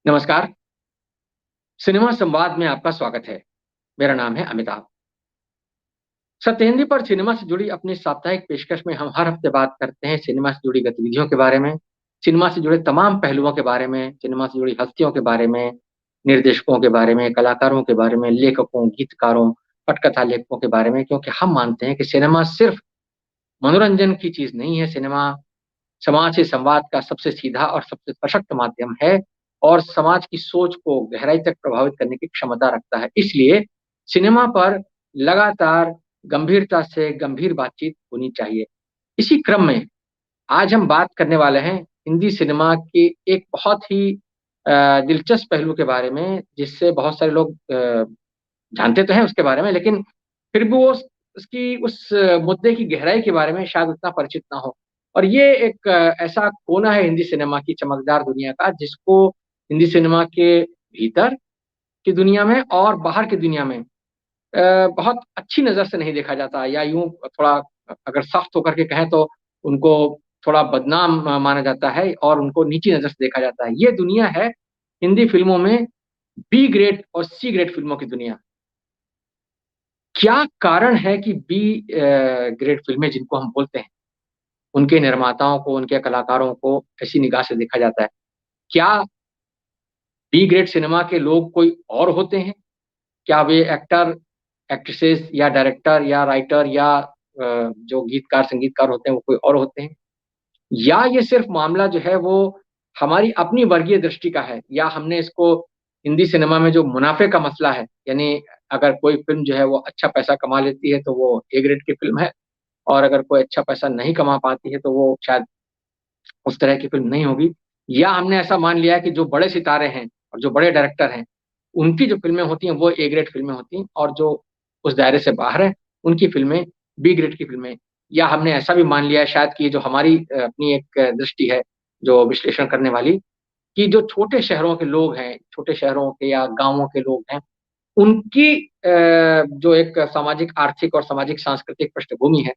नमस्कार। सिनेमा संवाद में आपका स्वागत है। मेरा नाम है अमिताभ। सत्य हिंदी पर सिनेमा से जुड़ी अपनी साप्ताहिक पेशकश में हम हर हफ्ते बात करते हैं सिनेमा से जुड़ी गतिविधियों के बारे में, सिनेमा से जुड़े तमाम पहलुओं के बारे में, सिनेमा से जुड़ी हस्तियों के बारे में, निर्देशकों के बारे में, कलाकारों के बारे में, लेखकों, गीतकारों, पटकथा लेखकों के बारे में, क्योंकि हम मानते हैं कि सिनेमा सिर्फ मनोरंजन की चीज़ नहीं है। सिनेमा समाज से संवाद का सबसे सीधा और सबसे सशक्त माध्यम है और समाज की सोच को गहराई तक प्रभावित करने की क्षमता रखता है। इसलिए सिनेमा पर लगातार गंभीरता से गंभीर बातचीत होनी चाहिए। इसी क्रम में आज हम बात करने वाले हैं हिंदी सिनेमा के एक बहुत ही दिलचस्प पहलू के बारे में, जिससे बहुत सारे लोग जानते तो हैं उसके बारे में, लेकिन फिर भी वो उसकी उस मुद्दे की गहराई के बारे में शायद उतना परिचित ना हो। और ये एक ऐसा कोना है हिंदी सिनेमा की चमकदार दुनिया का, जिसको हिंदी सिनेमा के भीतर की दुनिया में और बाहर की दुनिया में बहुत अच्छी नज़र से नहीं देखा जाता, या यूँ थोड़ा अगर सख्त होकर के कहें तो उनको थोड़ा बदनाम माना जाता है और उनको नीची नज़र से देखा जाता है। ये दुनिया है हिंदी फ़िल्मों में बी ग्रेड और सी ग्रेड फ़िल्मों की दुनिया। क्या कारण है कि बी ग्रेड फ़िल्में जिनको हम बोलते हैं, उनके निर्माताओं को, उनके कलाकारों को ऐसी निगाह से देखा जाता है? क्या बी ग्रेड सिनेमा के लोग कोई और होते हैं? क्या वे एक्टर, एक्ट्रेसेस या डायरेक्टर या राइटर या जो गीतकार, संगीतकार होते हैं वो कोई और होते हैं? या ये सिर्फ़ मामला जो है वो हमारी अपनी वर्गीय दृष्टि का है, या हमने इसको हिंदी सिनेमा में जो मुनाफ़े का मसला है, यानी अगर कोई फ़िल्म जो है वो अच्छा पैसा कमा लेती है तो वो ए ग्रेड की फ़िल्म है, और अगर कोई अच्छा पैसा नहीं कमा पाती है तो वो शायद उस तरह की फ़िल्म नहीं होगी। या हमने ऐसा मान लिया है कि जो बड़े सितारे हैं और जो बड़े डायरेक्टर हैं, उनकी जो फ़िल्में होती हैं वो ए ग्रेड फ़िल्में होती हैं, और जो उस दायरे से बाहर हैं, उनकी फ़िल्में बी ग्रेड की फ़िल्में। या हमने ऐसा भी मान लिया है शायद कि ये जो हमारी अपनी एक दृष्टि है, जो विश्लेषण करने वाली, कि जो छोटे शहरों के लोग हैं, छोटे शहरों के या गाँवों के लोग हैं, उनकी जो एक सामाजिक, आर्थिक और सामाजिक सांस्कृतिक पृष्ठभूमि है,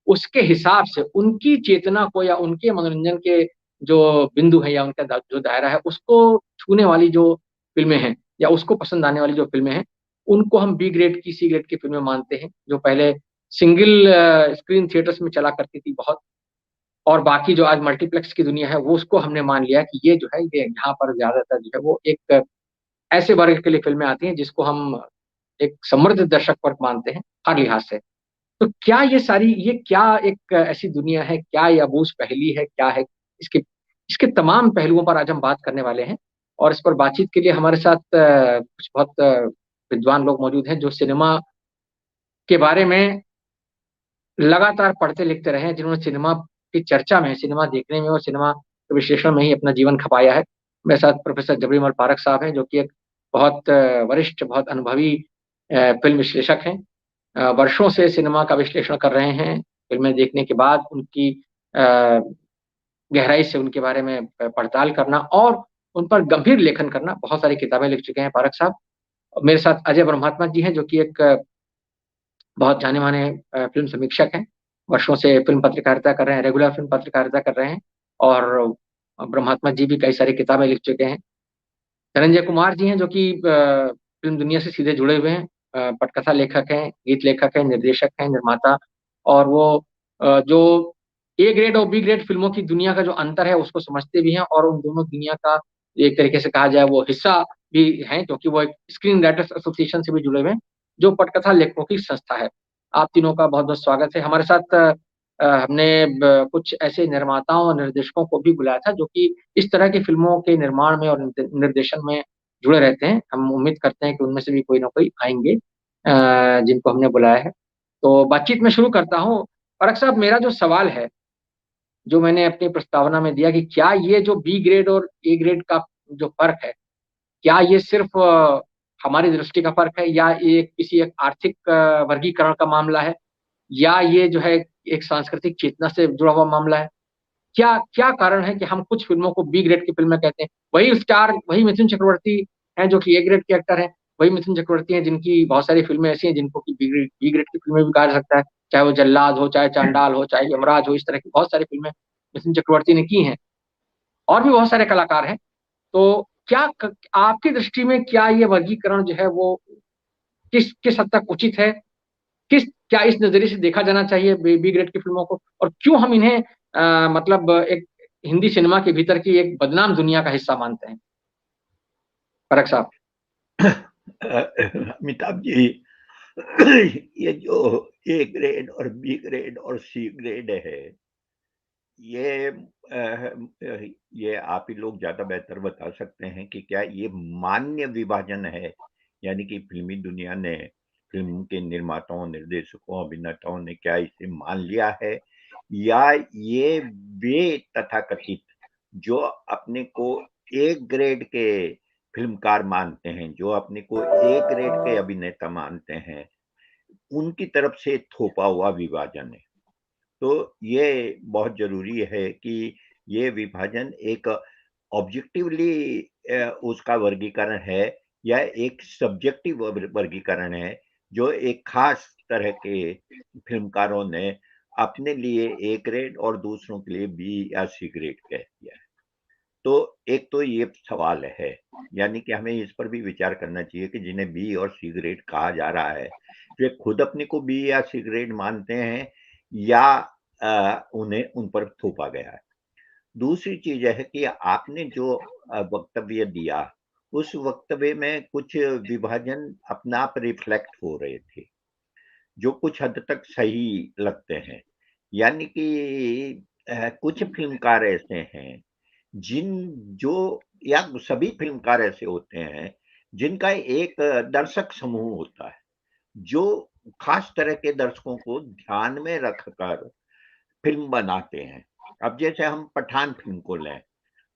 उसके हिसाब से उनकी चेतना को या उनके मनोरंजन के जो बिंदु है या उनका जो दायरा है, उसको छूने वाली जो फ़िल्में हैं या उसको पसंद आने वाली जो फ़िल्में हैं, उनको हम बी ग्रेड की, सी ग्रेड की फ़िल्में मानते हैं, जो पहले सिंगल स्क्रीन थिएटर्स में चला करती थी बहुत, और बाकी जो आज मल्टीप्लेक्स की दुनिया है, वो उसको हमने मान लिया कि ये जो है, ये यहाँ पर ज़्यादातर जो है वो एक ऐसे वर्ग के लिए फ़िल्में आती हैं जिसको हम एक समृद्ध दर्शक वर्ग मानते हैं, हर लिहाज से। तो क्या ये क्या एक ऐसी दुनिया है, क्या ये अबूझ पहेली है, क्या है? इसके इसके तमाम पहलुओं पर आज हम बात करने वाले हैं, और इस पर बातचीत के लिए हमारे साथ कुछ बहुत विद्वान लोग मौजूद हैं, जो सिनेमा के बारे में लगातार पढ़ते-लिखते रहे हैं, जिन्होंने सिनेमा की चर्चा में, सिनेमा देखने में और सिनेमा के विश्लेषण में ही अपना जीवन खपाया है। मेरे साथ प्रोफ़ेसर जबरीमल पारख साहब हैं, जो कि एक बहुत वरिष्ठ, बहुत अनुभवी फ़िल्म विश्लेषक हैं। वर्षों से सिनेमा का विश्लेषण कर रहे हैं, फ़िल्में देखने के बाद उनकी अ, गहराई से उनके बारे में पड़ताल करना और उन पर गंभीर लेखन करना, बहुत सारी किताबें लिख चुके हैं पारख साहब। और मेरे साथ अजय ब्रह्मात्मा जी हैं, जो कि एक बहुत जाने-माने फ़िल्म समीक्षक हैं। वर्षों से फ़िल्म पत्रकारिता कर रहे हैं, रेगुलर फ़िल्म पत्रकारिता कर रहे हैं, और ब्रह्मात्मा जी भी कई सारी किताबें लिख चुके हैं। धनंजय कुमार जी हैं, जो कि फ़िल्म दुनिया से सीधे जुड़े हुए हैं। पटकथा लेखक हैं, गीत लेखक हैं, निर्देशक हैं, निर्माता, और वो जो ए ग्रेड और बी ग्रेड फ़िल्मों की दुनिया का जो अंतर है, उसको समझते भी हैं, और उन दोनों दुनिया का एक तरीके से कहा जाए वो हिस्सा भी हैं, क्योंकि वो एक स्क्रीन राइटर्स एसोसिएशन से भी जुड़े हुए हैं, जो पटकथा लेखकों की संस्था है। आप तीनों का बहुत-बहुत स्वागत है। हमारे साथ हमने ब कुछ ऐसे निर्माताओं और निर्देशकों को भी बुलाया था, जो कि इस तरह की फ़िल्मों के निर्माण में और निर्देशन में जुड़े रहते हैं। हम उम्मीद करते हैं कि उनमें से भी कोई न कोई आएँगे, जिनको हमने बुलाया है। तो बातचीत मैं शुरू करता हूँ। फारूक साहब, मेरा जो सवाल है, जो मैंने अपनी प्रस्तावना में दिया, कि क्या ये जो बी ग्रेड और ए ग्रेड का जो फ़र्क है, क्या ये सिर्फ़ हमारी दृष्टि का फ़र्क है, या ये किसी एक आर्थिक वर्गीकरण का मामला है, या ये जो है एक सांस्कृतिक चेतना से जुड़ा हुआ मामला है? क्या क्या कारण है कि हम कुछ फ़िल्मों को बी ग्रेड की फ़िल्में कहते हैं? वही स्टार, वही मिथुन चक्रवर्ती हैं जो कि ए ग्रेड के एक्टर हैं, वही मिथुन चक्रवर्ती हैं जिनकी बहुत सारी फ़िल्में ऐसी हैं जिनको कि बी ग्रेड की फ़िल्में भी कहा जा सकता है। चाहे वो जल्लाद हो, चाहे चांडाल हो, चाहे यमराज हो, इस तरह की बहुत सारी फ़िल्में मिथुन चक्रवर्ती ने की हैं, और भी बहुत सारे कलाकार हैं। तो क्या आपकी दृष्टि में क्या ये वर्गीकरण जो है वो किस किस हद तक उचित है? किस क्या इस नजरिए से देखा जाना चाहिए बी ग्रेड की फिल्मों को, और क्यों हम इन्हें मतलब एक हिंदी सिनेमा के भीतर की एक बदनाम दुनिया का हिस्सा मानते हैं? फरक साहब। अमिताभ जी, ये जो ए ग्रेड और बी ग्रेड और सी ग्रेड है, ये ये आप ही लोग ज्यादा बेहतर बता सकते हैं कि क्या ये मान्य विभाजन है, यानी कि फिल्मी दुनिया ने, फिल्म के निर्माताओं, निर्देशकों, अभिनेताओं ने क्या इसे मान लिया है, या ये वे तथाकथित जो अपने को ए ग्रेड के फिल्मकार मानते हैं, जो अपने को ए ग्रेड के अभिनेता मानते हैं, उनकी तरफ से थोपा हुआ विभाजन है। तो ये बहुत ज़रूरी है कि ये विभाजन एक ऑब्जेक्टिवली उसका वर्गीकरण है, या एक सब्जेक्टिव वर्गीकरण है, जो एक खास तरह के फिल्मकारों ने अपने लिए ए ग्रेड और दूसरों के लिए बी या सी ग्रेड कह दिया है। तो एक तो ये सवाल है, यानी कि हमें इस पर भी विचार करना चाहिए कि जिन्हें बी और सी ग्रेड कहा जा रहा है, वे खुद अपने को बी या सी ग्रेड मानते हैं, या उन्हें उन पर थोपा गया है। दूसरी चीज है कि आपने जो वक्तव्य दिया, उस वक्तव्य में कुछ विभाजन अपना आप रिफ्लेक्ट हो रहे थे, जो कुछ हद तक सही लगते हैं। यानी कि कुछ फिल्मकार ऐसे हैं जिन जो या सभी फिल्मकार ऐसे होते हैं जिनका एक दर्शक समूह होता है, जो खास तरह के दर्शकों को ध्यान में रखकर फ़िल्म बनाते हैं। अब जैसे हम पठान फ़िल्म को लें,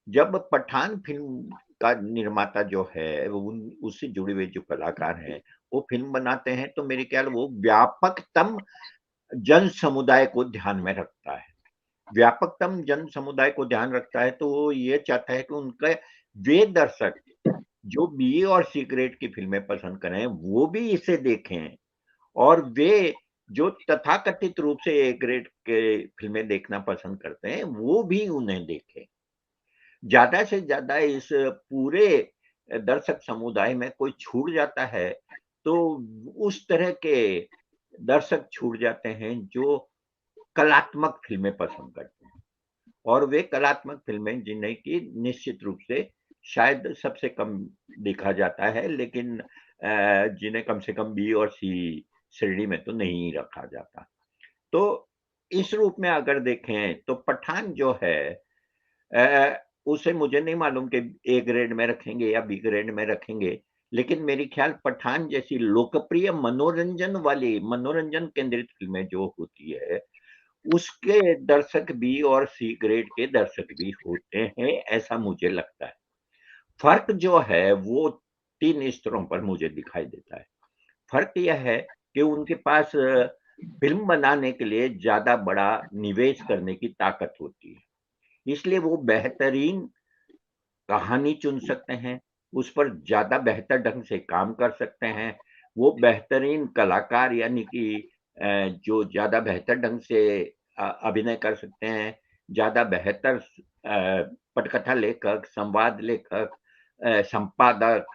जब पठान फ़िल्म का निर्माता जो है, उन उससे जुड़े हुए जो कलाकार हैं, वो फ़िल्म बनाते हैं, तो मेरे ख्याल वो व्यापकतम जन समुदाय को ध्यान में रखता है। व्यापकतम जन समुदाय को ध्यान रखता है, तो वो ये चाहता है कि उनके वे दर्शक जो बी और सी ग्रेड की फ़िल्में पसंद करें, वो भी इसे देखें, और वे जो तथाकथित रूप से ए ग्रेड के फ़िल्में देखना पसंद करते हैं, वो भी उन्हें देखें। ज़्यादा से ज़्यादा इस पूरे दर्शक समुदाय में कोई छूट जाता है, तो उस तरह के दर्शक छूट जाते हैं जो कलात्मक फ़िल्में पसंद करते हैं। और वे कलात्मक फ़िल्में जिन्हें कि निश्चित रूप से शायद सबसे कम देखा जाता है, लेकिन जिन्हें कम से कम बी और सी श्रेणी में तो नहीं रखा जाता। तो इस रूप में अगर देखें तो पठान जो है, उसे मुझे नहीं मालूम कि ए ग्रेड में रखेंगे या बी ग्रेड में रखेंगे, लेकिन मेरे ख़्याल पठान जैसी लोकप्रिय मनोरंजन केंद्रित फ़िल्में जो होती है, उसके दर्शक बी और सी ग्रेड के दर्शक भी होते हैं, ऐसा मुझे लगता है। फ़र्क जो है वो 3 स्तरों पर मुझे दिखाई देता है। फ़र्क यह है कि उनके पास फ़िल्म बनाने के लिए ज़्यादा बड़ा निवेश करने की ताकत होती है। इसलिए वो बेहतरीन कहानी चुन सकते हैं, उस पर ज़्यादा बेहतर ढंग से काम कर सकते हैं। वो बेहतरीन कलाकार, यानी कि जो ज़्यादा बेहतर ढंग से अभिनय कर सकते हैं, ज़्यादा बेहतर पटकथा लेखक, संवाद लेखक, संपादक,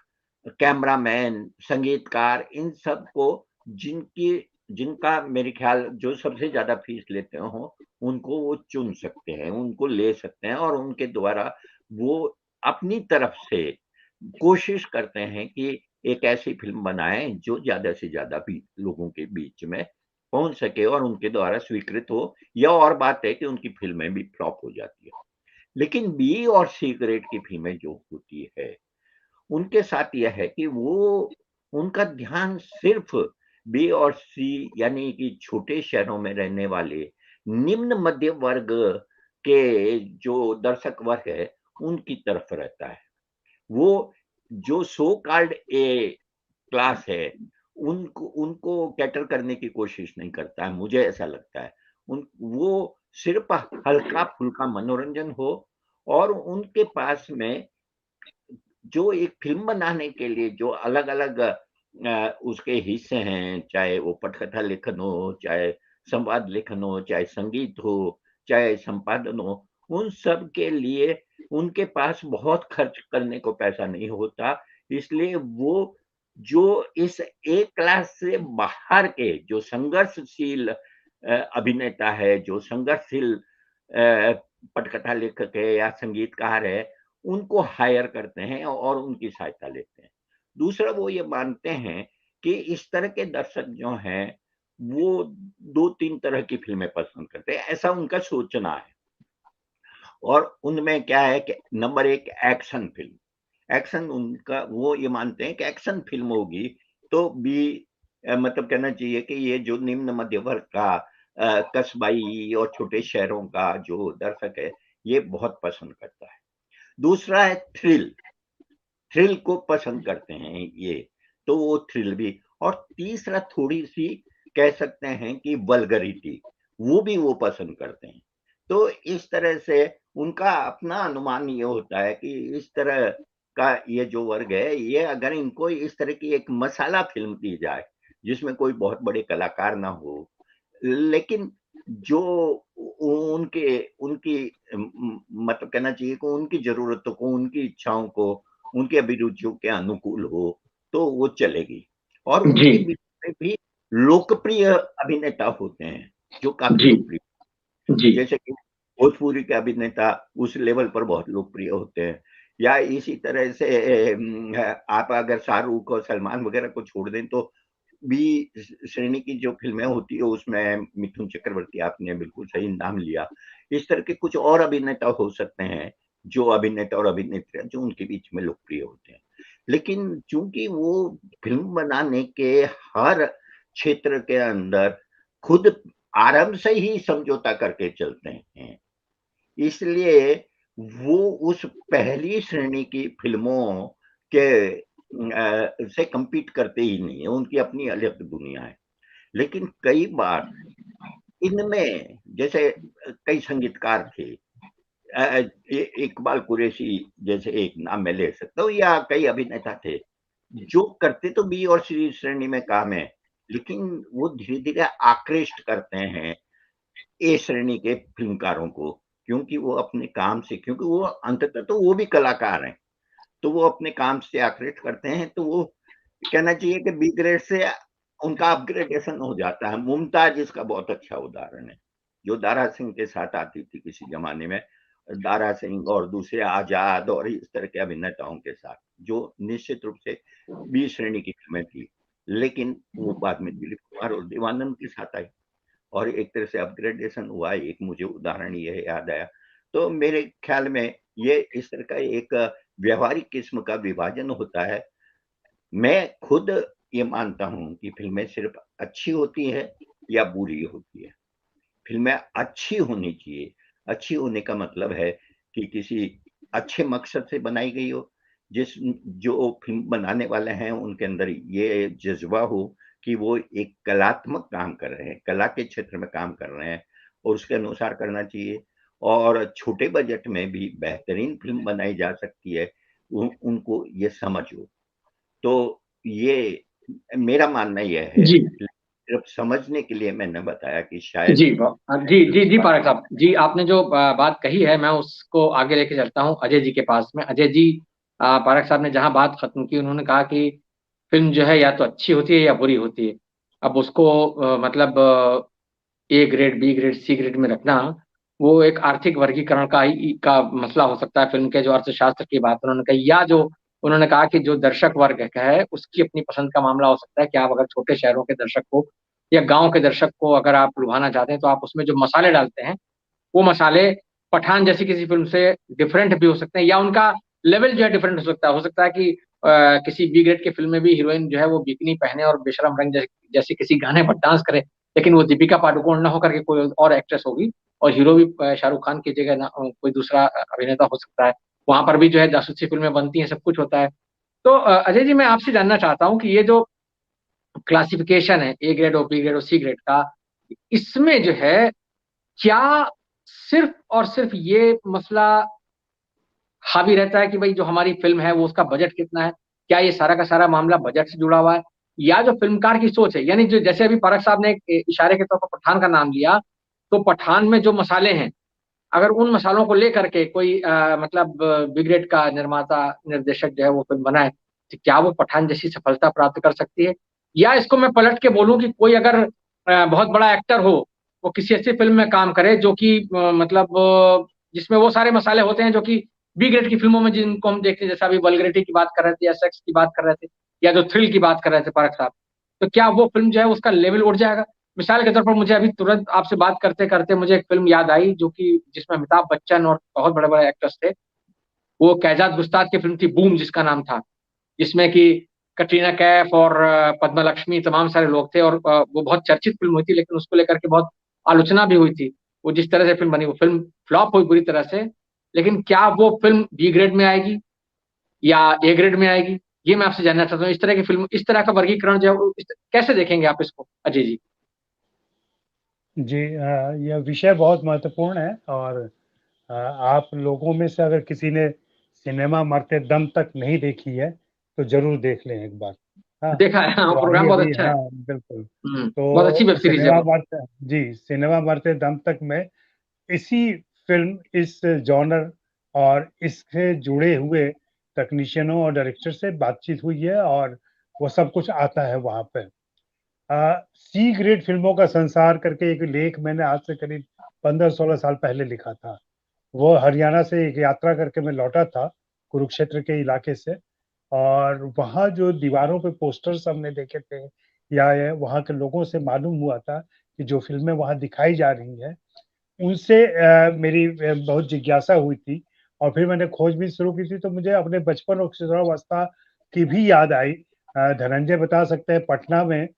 कैमरामैन, संगीतकार, इन सब को जिनकी जिनका मेरे ख़्याल जो सबसे ज़्यादा फ़ीस लेते हों, उनको वो चुन सकते हैं, उनको ले सकते हैं, और उनके द्वारा वो अपनी तरफ से कोशिश करते हैं कि एक ऐसी फ़िल्म बनाएँ जो ज़्यादा से ज़्यादा भी लोगों के बीच में पहुँच सके और उनके द्वारा स्वीकृत हो, या और बात है कि उनकी फ़िल्में भी फ्लॉप हो जाती हैं। लेकिन बी और सी ग्रेड की फ़िल्में जो होती है, उनके साथ यह है कि वो उनका ध्यान सिर्फ़ बी और सी, यानी कि छोटे शहरों में रहने वाले निम्न मध्य वर्ग के जो दर्शक वर्ग है, उनकी तरफ रहता है। वो जो सो कॉल्ड ए क्लास है, उनको उनको कैटर करने की कोशिश नहीं करता है, मुझे ऐसा लगता है। उन वो सिर्फ़ हल्का-फुल्का मनोरंजन हो, और उनके पास में जो एक फ़िल्म बनाने के लिए जो अलग-अलग उसके हिस्से हैं, चाहे वो पटकथा लेखन हो, चाहे संवाद लेखन हो, चाहे संगीत हो, चाहे संपादन हो, उन सब के लिए उनके पास बहुत खर्च करने को पैसा नहीं होता, इसलिए वो जो इस ए क्लास से बाहर के जो संघर्षशील अभिनेता है, जो संघर्षशील पटकथा लेखक है या संगीतकार है, उनको हायर करते हैं और उनकी सहायता लेते हैं। दूसरा वो ये मानते हैं कि इस तरह के दर्शक जो हैं, वो 2-3 तरह की फ़िल्में पसंद करते हैं, ऐसा उनका सोचना है। और उनमें क्या है कि नंबर 1 एक्शन फ़िल्म। एक्शन उनका वो ये मानते हैं कि एक्शन फ़िल्म होगी तो भी मतलब कहना चाहिए कि ये जो निम्न मध्य वर्ग का कस्बाई और छोटे शहरों का जो दर्शक है, ये बहुत पसंद करता है। दूसरा है थ्रिल, थ्रिल को पसंद करते हैं ये, तो वो थ्रिल भी। और तीसरा थोड़ी-सी कह सकते हैं कि वल्गैरिटी, वो भी वो पसंद करते हैं। तो इस तरह से उनका अपना अनुमान ये होता है कि इस तरह का ये जो वर्ग है, ये अगर इनको इस तरह की एक मसाला फ़िल्म दी जाए, जिसमें कोई बहुत बड़े कलाकार ना हो, लेकिन जो उनके उनकी मतलब कहना चाहिए कि उनकी ज़रूरतों को, उनकी इच्छाओं को, उनकी अभिरुचियों के अनुकूल हो, तो वो चलेगी। और जी, उनके बीच में भी लोकप्रिय अभिनेता होते हैं, जो काफ़ी जी, लोकप्रिय, जी, जैसे कि भोजपुरी के अभिनेता उस लेवल पर बहुत लोकप्रिय होते हैं। या इसी तरह से आप अगर शाहरुख और सलमान वगैरह को छोड़ दें तो बी श्रेणी की जो फ़िल्में होती है उसमें मिथुन चक्रवर्ती, आपने बिल्कुल सही नाम लिया। इस तरह के कुछ और अभिनेता हो सकते हैं, जो अभिनेता और अभिनेत्रियाँ जो उनके बीच में लोकप्रिय होते हैं। लेकिन चूँकि वो फ़िल्म बनाने के हर क्षेत्र के अंदर खुद आरंभ से ही समझौता करके चलते हैं, इसलिए वो उस पहली श्रेणी की फ़िल्मों के से कम्पीट करते ही नहीं है, उनकी अपनी अलग दुनिया है। लेकिन कई बार इनमें जैसे कई संगीतकार थे, इकबाल कुरैशी जैसे एक नाम मैं ले सकता हूँ, या कई अभिनेता थे, जो करते तो बी और सी श्रेणी में काम है, लेकिन वो धीरे-धीरे आकृष्ट करते हैं ए श्रेणी के फ़िल्मकारों को, क्योंकि वो अपने काम से, क्योंकि वो अंततः तो वो भी कलाकार हैं, तो वो अपने काम से आकृष्ट करते हैं, तो वो कहना चाहिए कि बी ग्रेड से उनका अपग्रेडेशन हो जाता है। मुमताज़ इसका बहुत अच्छा उदाहरण है, जो दारा सिंह के साथ आती थी किसी ज़माने में। दारा सिंह और दूसरे आज़ाद और इस तरह के अभिनेताओं के साथ, जो निश्चित रूप से बी श्रेणी की फ़िल्में थी। लेकिन वो बाद में दिलीप कुमार और देवानंद के साथ आई और एक तरह से अपग्रेडेशन हुआ। एक मुझे उदाहरण ये याद आया। तो मेरे ख़्याल में ये इस तरह का एक व्यावहारिक किस्म का विभाजन होता है। मैं खुद ये मानता हूँ कि फ़िल्में सिर्फ़ अच्छी होती हैं या बुरी होती है। फ़िल्में अच्छी होनी चाहिए। अच्छी होने का मतलब है कि किसी अच्छे मकसद से बनाई गई हो, जो फ़िल्म बनाने वाले हैं उनके अंदर ये जज़्बा हो कि वो एक कलात्मक काम कर रहे हैं, कला के क्षेत्र में काम कर रहे हैं और उसके अनुसार करना चाहिए। और छोटे बजट में भी बेहतरीन फ़िल्म बनाई जा सकती है, उ उनको ये समझ हो। तो ये मेरा मानना ये है, जी, सिर्फ़ समझने के लिए मैंने बताया कि शायद जी, जी, दिल जी, की जी, बात। पारक साहब। जी, आपने जो बात कही है, मैं उसको आगे लेके चलता हूँ अजय जी के पास में। अजय जी, पारक साहब ने जहाँ बात खत्म की, उन्होंने कहा कि फ़िल्म जो है या तो अच्छी होती है या बुरी होती है। अब उसको मतलब A grade, B grade, C grade में रखना, वो एक आर्थिक वर्गीकरण का मसला हो सकता है। फ़िल्म के जो अर्थशास्त्र की बात उन्होंने कही, या जो उन्होंने कहा कि जो दर्शक वर्ग है, उसकी अपनी पसंद का मामला हो सकता है कि आप अगर छोटे शहरों के दर्शक को या गाँव के दर्शक को अगर आप लुभाना चाहते हैं, तो आप उसमें जो मसाले डालते हैं, वो मसाले पठान जैसी किसी फ़िल्म से डिफरेंट भी हो सकते हैं, या उनका लेवल जो है डिफरेंट हो सकता है। हो सकता है कि किसी बी ग्रेड की फ़िल्म में भी हीरोइन जो है वो बिकिनी पहने और बेशर्म रंग जैसे किसी गाने पर डांस करे, लेकिन वो दीपिका पादुकोण ना होकर के कोई और एक्ट्रेस होगी, और हीरो भी शाहरुख खान की जगह ना कोई दूसरा अभिनेता हो सकता है। वहाँ पर भी जो है जासूसी फ़िल्में बनती हैं, सब कुछ होता है। तो अजय जी, मैं आपसे जानना चाहता हूँ कि ये जो क्लासिफ़िकेशन है, ए ग्रेड और बी ग्रेड और सी ग्रेड का, इसमें जो है क्या सिर्फ़ और सिर्फ़ ये मसला हावी रहता है कि भई जो हमारी फ़िल्म है वो उसका बजट कितना है? क्या ये सारा का सारा मामला बजट से जुड़ा हुआ है? या जो फ़िल्मकार की सोच है, यानी जो जैसे अभी पारख साहब ने एक इशारे के तौर पर पठान का नाम लिया, तो पठान में जो मसाले हैं, अगर उन मसालों को लेकर के कोई मतलब बी ग्रेड का निर्माता निर्देशक जो है वो फिल्म बनाए, तो क्या वो पठान जैसी सफलता प्राप्त कर सकती है? या इसको मैं पलट के बोलूं कि कोई अगर बहुत बड़ा एक्टर हो, वो किसी ऐसी फिल्म में काम करे जो कि मतलब जिसमें वो सारे मसाले होते हैं जो कि बी ग्रेड की फिल्मों में जिनको हम देखते हैं, जैसा अभी वल्गरिटी की बात कर रहे थे या सेक्स की बात कर रहे थे या जो थ्रिल की बात कर रहे थे परख साहब, तो क्या वो फिल्म जो है उसका लेवल उठ जाएगा? मिसाल के तौर पर मुझे अभी तुरंत आपसे बात करते करते मुझे एक फिल्म याद आई जो कि जिसमें अमिताभ बच्चन और बहुत बड़े बड़े एक्टर्स थे। वो कैजाद गुस्ताद की फिल्म थी बूम, जिसका नाम था, जिसमें कि कटरीना कैफ और पद्मा लक्ष्मी तमाम सारे लोग थे, और वो बहुत चर्चित फिल्म हुई थी, लेकिन उसको लेकर के बहुत आलोचना भी हुई थी। वो जिस तरह से फिल्म बनी, वो फिल्म फ्लॉप हुई बुरी तरह से। लेकिन क्या वो फिल्म बी ग्रेड में आएगी या ए ग्रेड में आएगी, ये मैं आपसे जानना चाहता हूँ। इस तरह की फिल्म, इस तरह का वर्गीकरण जो है कैसे देखेंगे आप इसको, अजय जी? जी, यह विषय बहुत महत्वपूर्ण है। और आप लोगों में से अगर किसी ने सिनेमा मरते दम तक नहीं देखी है तो जरूर देख लें एक बार। हाँ, देखा है, हाँ, तो प्रोग्राम अभी बहुत अभी, अच्छा है। हाँ बिल्कुल। बहुत अच्छी तो वेब सीरीज है वो। सिनेमा मरते दम तक में इसी फिल्म, इस जॉनर और इससे जुड़े हुए टेक्नीशियनों और डायरेक्टर से बातचीत हुई है, और वो सब कुछ आता है वहाँ पे। सी ग्रेड फिल्मों का संसार करके एक लेख मैंने आज से करीब 15-16 साल पहले लिखा था। वो हरियाणा से एक यात्रा करके मैं लौटा था, कुरुक्षेत्र के इलाके से। और वहाँ जो दीवारों पे पोस्टर्स हमने देखे थे, या वहाँ के लोगों से मालूम हुआ था कि जो फिल्में वहाँ दिखाई जा रही हैं, उनसे मेरी बहुत जिज्ञासा हुई थी। और फिर मैंने खोजबीन शुरू की थी, तो मुझे अपने बचपन और किशोरावस्था की भी याद आई। धनंजय बता सकते हैं, पटना में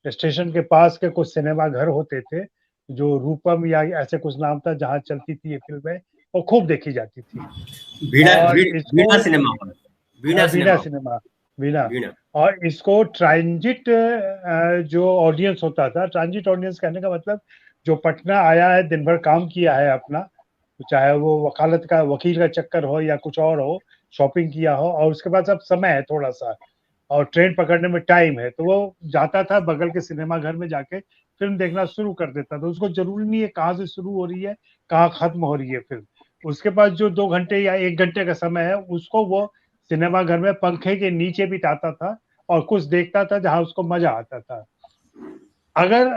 स्टेशन के पास के कुछ सिनेमा घर होते थे, जो रूपम या ऐसे कुछ नाम था, जहाँ चलती थी ये फिल्में और खूब देखी जाती थी। और इसको वीणा सिनेमा हॉल, वीणा वीणा सिनेमा हॉल, सिनेमा, वीणा। वीणा। और इसको ट्रांजिट जो ऑडियंस होता था, ट्रांजिट ऑडियंस कहने का मतलब जो पटना आया है, दिन भर काम किया है अपना, तो चाहे वो वकालत का वकील का चक्कर हो या कुछ और हो, शॉपिंग किया हो, और उसके बाद अब समय है थोड़ा सा और ट्रेन पकड़ने में टाइम है, तो वो जाता था बगल के सिनेमा घर में जाके फिल्म देखना शुरू कर देता था। उसको जरूरी नहीं है कहाँ से शुरू हो रही है, कहाँ खत्म हो रही है फिल्म। उसके पास जो 2 घंटे या 1 घंटे का समय है, उसको वो सिनेमा घर में पंखे के नीचे बिताता था और कुछ देखता था जहां उसको मजा आता था। अगर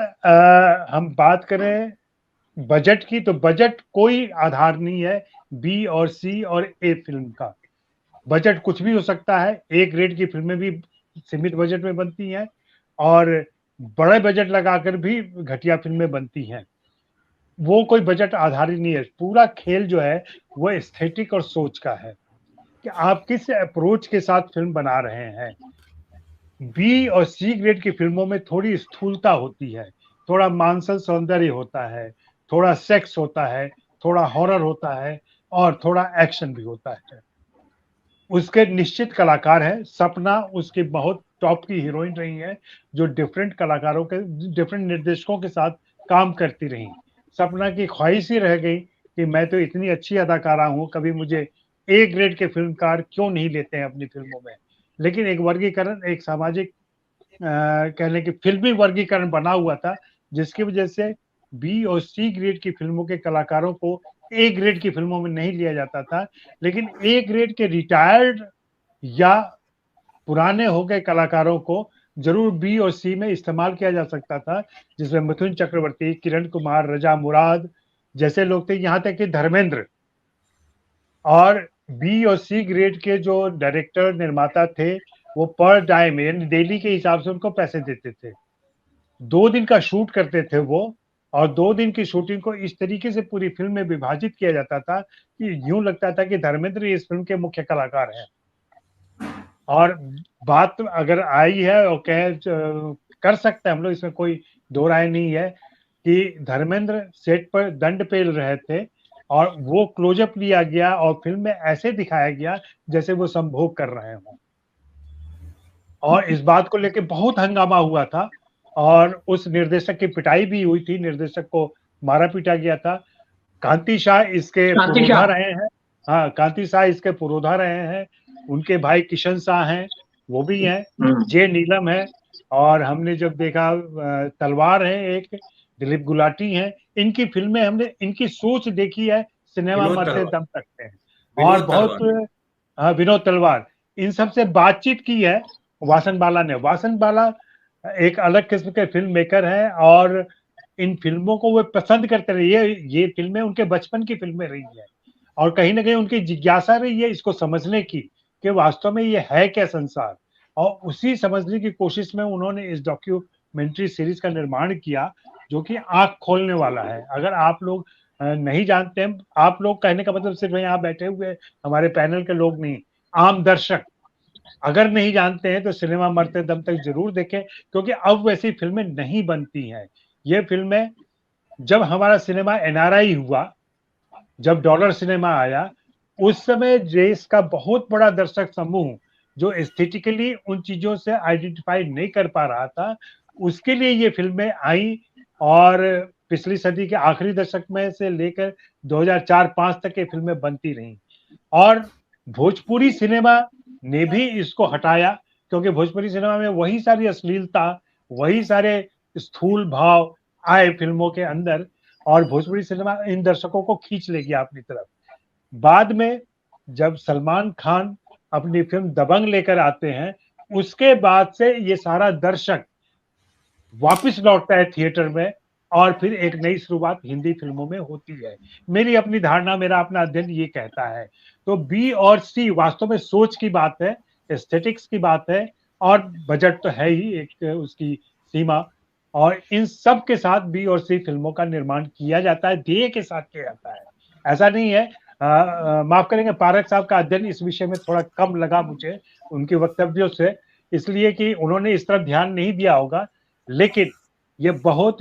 हम बात करें बजट की, तो बजट कोई आधार नहीं है बी और सी और ए फिल्म का। बजट कुछ भी हो सकता है। ए ग्रेड की फिल्में भी सीमित बजट में बनती हैं, और बड़े बजट लगाकर भी घटिया फिल्में बनती हैं। वो कोई बजट आधारित नहीं है। पूरा खेल जो है वो एस्थेटिक और सोच का है कि आप किस अप्रोच के साथ फिल्म बना रहे हैं। बी और सी ग्रेड की फिल्मों में थोड़ी स्थूलता होती है, थोड़ा मानसिक सौंदर्य होता है, थोड़ा सेक्स होता है, थोड़ा हॉरर होता है, और थोड़ा एक्शन भी होता है। उसके निश्चित कलाकार हैं। सपना उसकी बहुत टॉप की हीरोइन रही है, जो डिफरेंट कलाकारों के, डिफरेंट निर्देशकों के साथ काम करती रही। सपना की ख्वाहिश ही रह गई कि मैं तो इतनी अच्छी अदाकारा हूँ, कभी मुझे ए ग्रेड के फिल्मकार क्यों नहीं लेते हैं अपनी फिल्मों में। लेकिन एक वर्गीकरण, एक सामाजिक कह लें कि फिल्मी वर्गीकरण बना हुआ था, जिसकी वजह से बी और सी ग्रेड की फिल्मों के कलाकारों को ए ग्रेड की फिल्मों में नहीं लिया जाता था। लेकिन ए ग्रेड के रिटायर्ड या पुराने हो गए कलाकारों को जरूर बी और सी में इस्तेमाल किया जा सकता था, जिसमें मिथुन चक्रवर्ती, किरण कुमार, रजा मुराद जैसे लोग थे, यहाँ तक कि धर्मेंद्र। और बी और सी ग्रेड के जो डायरेक्टर निर्माता थे, वो पर टाइम यानी डेली के हिसाब से उनको पैसे देते थे। 2 दिन का शूट करते थे वो, और 2 दिन की शूटिंग को इस तरीके से पूरी फिल्म में विभाजित किया जाता था कि यूं लगता था कि धर्मेंद्र इस फिल्म के मुख्य कलाकार हैं। और बात अगर आई है और कर सकते हैं हम लोग, इसमें कोई दो राय नहीं है कि धर्मेंद्र सेट पर दंड पेल रहे थे, और वो क्लोजअप लिया गया और फिल्म में ऐसे दिखाया गया जैसे वो संभोग कर रहे हों। और इस बात को लेकर बहुत हंगामा हुआ था, और उस निर्देशक की पिटाई भी हुई थी, निर्देशक को मारा पीटा गया था। कांति शाह इसके क्रांति पुरोधा शाह। रहे हैं। हाँ, कांति शाह इसके पुरोधा रहे हैं। उनके भाई किशन शाह हैं, वो भी हैं। जे नीलम है, और हमने जब देखा तलवार है एक, दिलीप गुलाटी हैं। इनकी फिल्में हमने, इनकी सोच देखी है सिनेमा विनोद मरते तलवार। दम तक पे हैं। और विनोद बहुत तलवार। हाँ, विनोद तलवार, इन सब से बातचीत की है वासन बाला ने। वासन बाला एक अलग किस्म के फिल्म मेकर हैं और इन फिल्मों को वो पसंद करते रहे। ये फिल्में उनके बचपन की फिल्में रही है और कहीं ना कहीं उनकी जिज्ञासा रही है इसको समझने की कि वास्तव में ये है क्या संसार, और उसी समझने की कोशिश में उन्होंने इस डॉक्यूमेंट्री सीरीज का निर्माण किया जो कि आंख खोलने वाला है। अगर आप लोग नहीं जानते हैं, आप लोग कहने का मतलब सिर्फ यहाँ बैठे हुए हमारे पैनल के लोग नहीं, आम दर्शक अगर नहीं जानते हैं तो सिनेमा मरते दम तक जरूर देखें, क्योंकि अब वैसी फिल्में नहीं बनती हैं। ये फिल्में जब हमारा सिनेमा एनआरआई हुआ, जब डॉलर सिनेमा आया, उस समय देश का बहुत बड़ा दर्शक समूह जो एस्थेटिकली उन चीजों से आइडेंटिफाई नहीं कर पा रहा था, उसके लिए ये फिल्में आई। और पिछली सदी के आखिरी दशक में से लेकर 2004-5 तक ये फिल्में बनती रहीं। और भोजपुरी सिनेमा ने भी इसको हटाया, क्योंकि भोजपुरी सिनेमा में वही सारी अश्लीलता, वही सारे स्थूल भाव आए फिल्मों के अंदर, और भोजपुरी सिनेमा इन दर्शकों को खींच ले गया अपनी तरफ। बाद में जब सलमान खान अपनी फिल्म दबंग लेकर आते हैं, उसके बाद से ये सारा दर्शक वापस लौटता है थिएटर में, और फिर एक नई शुरुआत हिंदी फिल्मों में होती है। मेरी अपनी धारणा, मेरा अपना अध्ययन ये कहता है। तो बी और सी वास्तव में सोच की बात है, एस्थेटिक्स की बात है, और बजट तो है ही एक उसकी सीमा। और इन सब के साथ बी और सी फिल्मों का निर्माण किया जाता है, ध्येय के साथ किया जाता है। ऐसा नहीं है, माफ करेंगे, पारक साहब का अध्ययन इस विषय में थोड़ा कम लगा मुझे उनके वक्तव्यों से, इसलिए कि उन्होंने इस तरफ ध्यान नहीं दिया होगा। लेकिन ये बहुत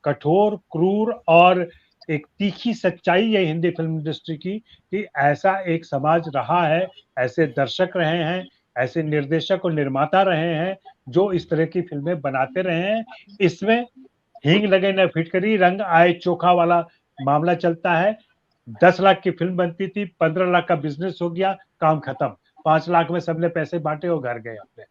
कठोर, क्रूर और एक तीखी सच्चाई है हिंदी फिल्म इंडस्ट्री की, कि ऐसा एक समाज रहा है, ऐसे दर्शक रहे हैं, ऐसे निर्देशक और निर्माता रहे हैं जो इस तरह की फिल्में बनाते रहे हैं। इसमें हींग लगे न फिटकरी, रंग आए चोखा वाला मामला चलता है। 10 लाख की फिल्म बनती थी, 15 लाख का बिजनेस हो गया, काम खत्म। 5 लाख में सबने पैसे बांटे और घर गए अपने।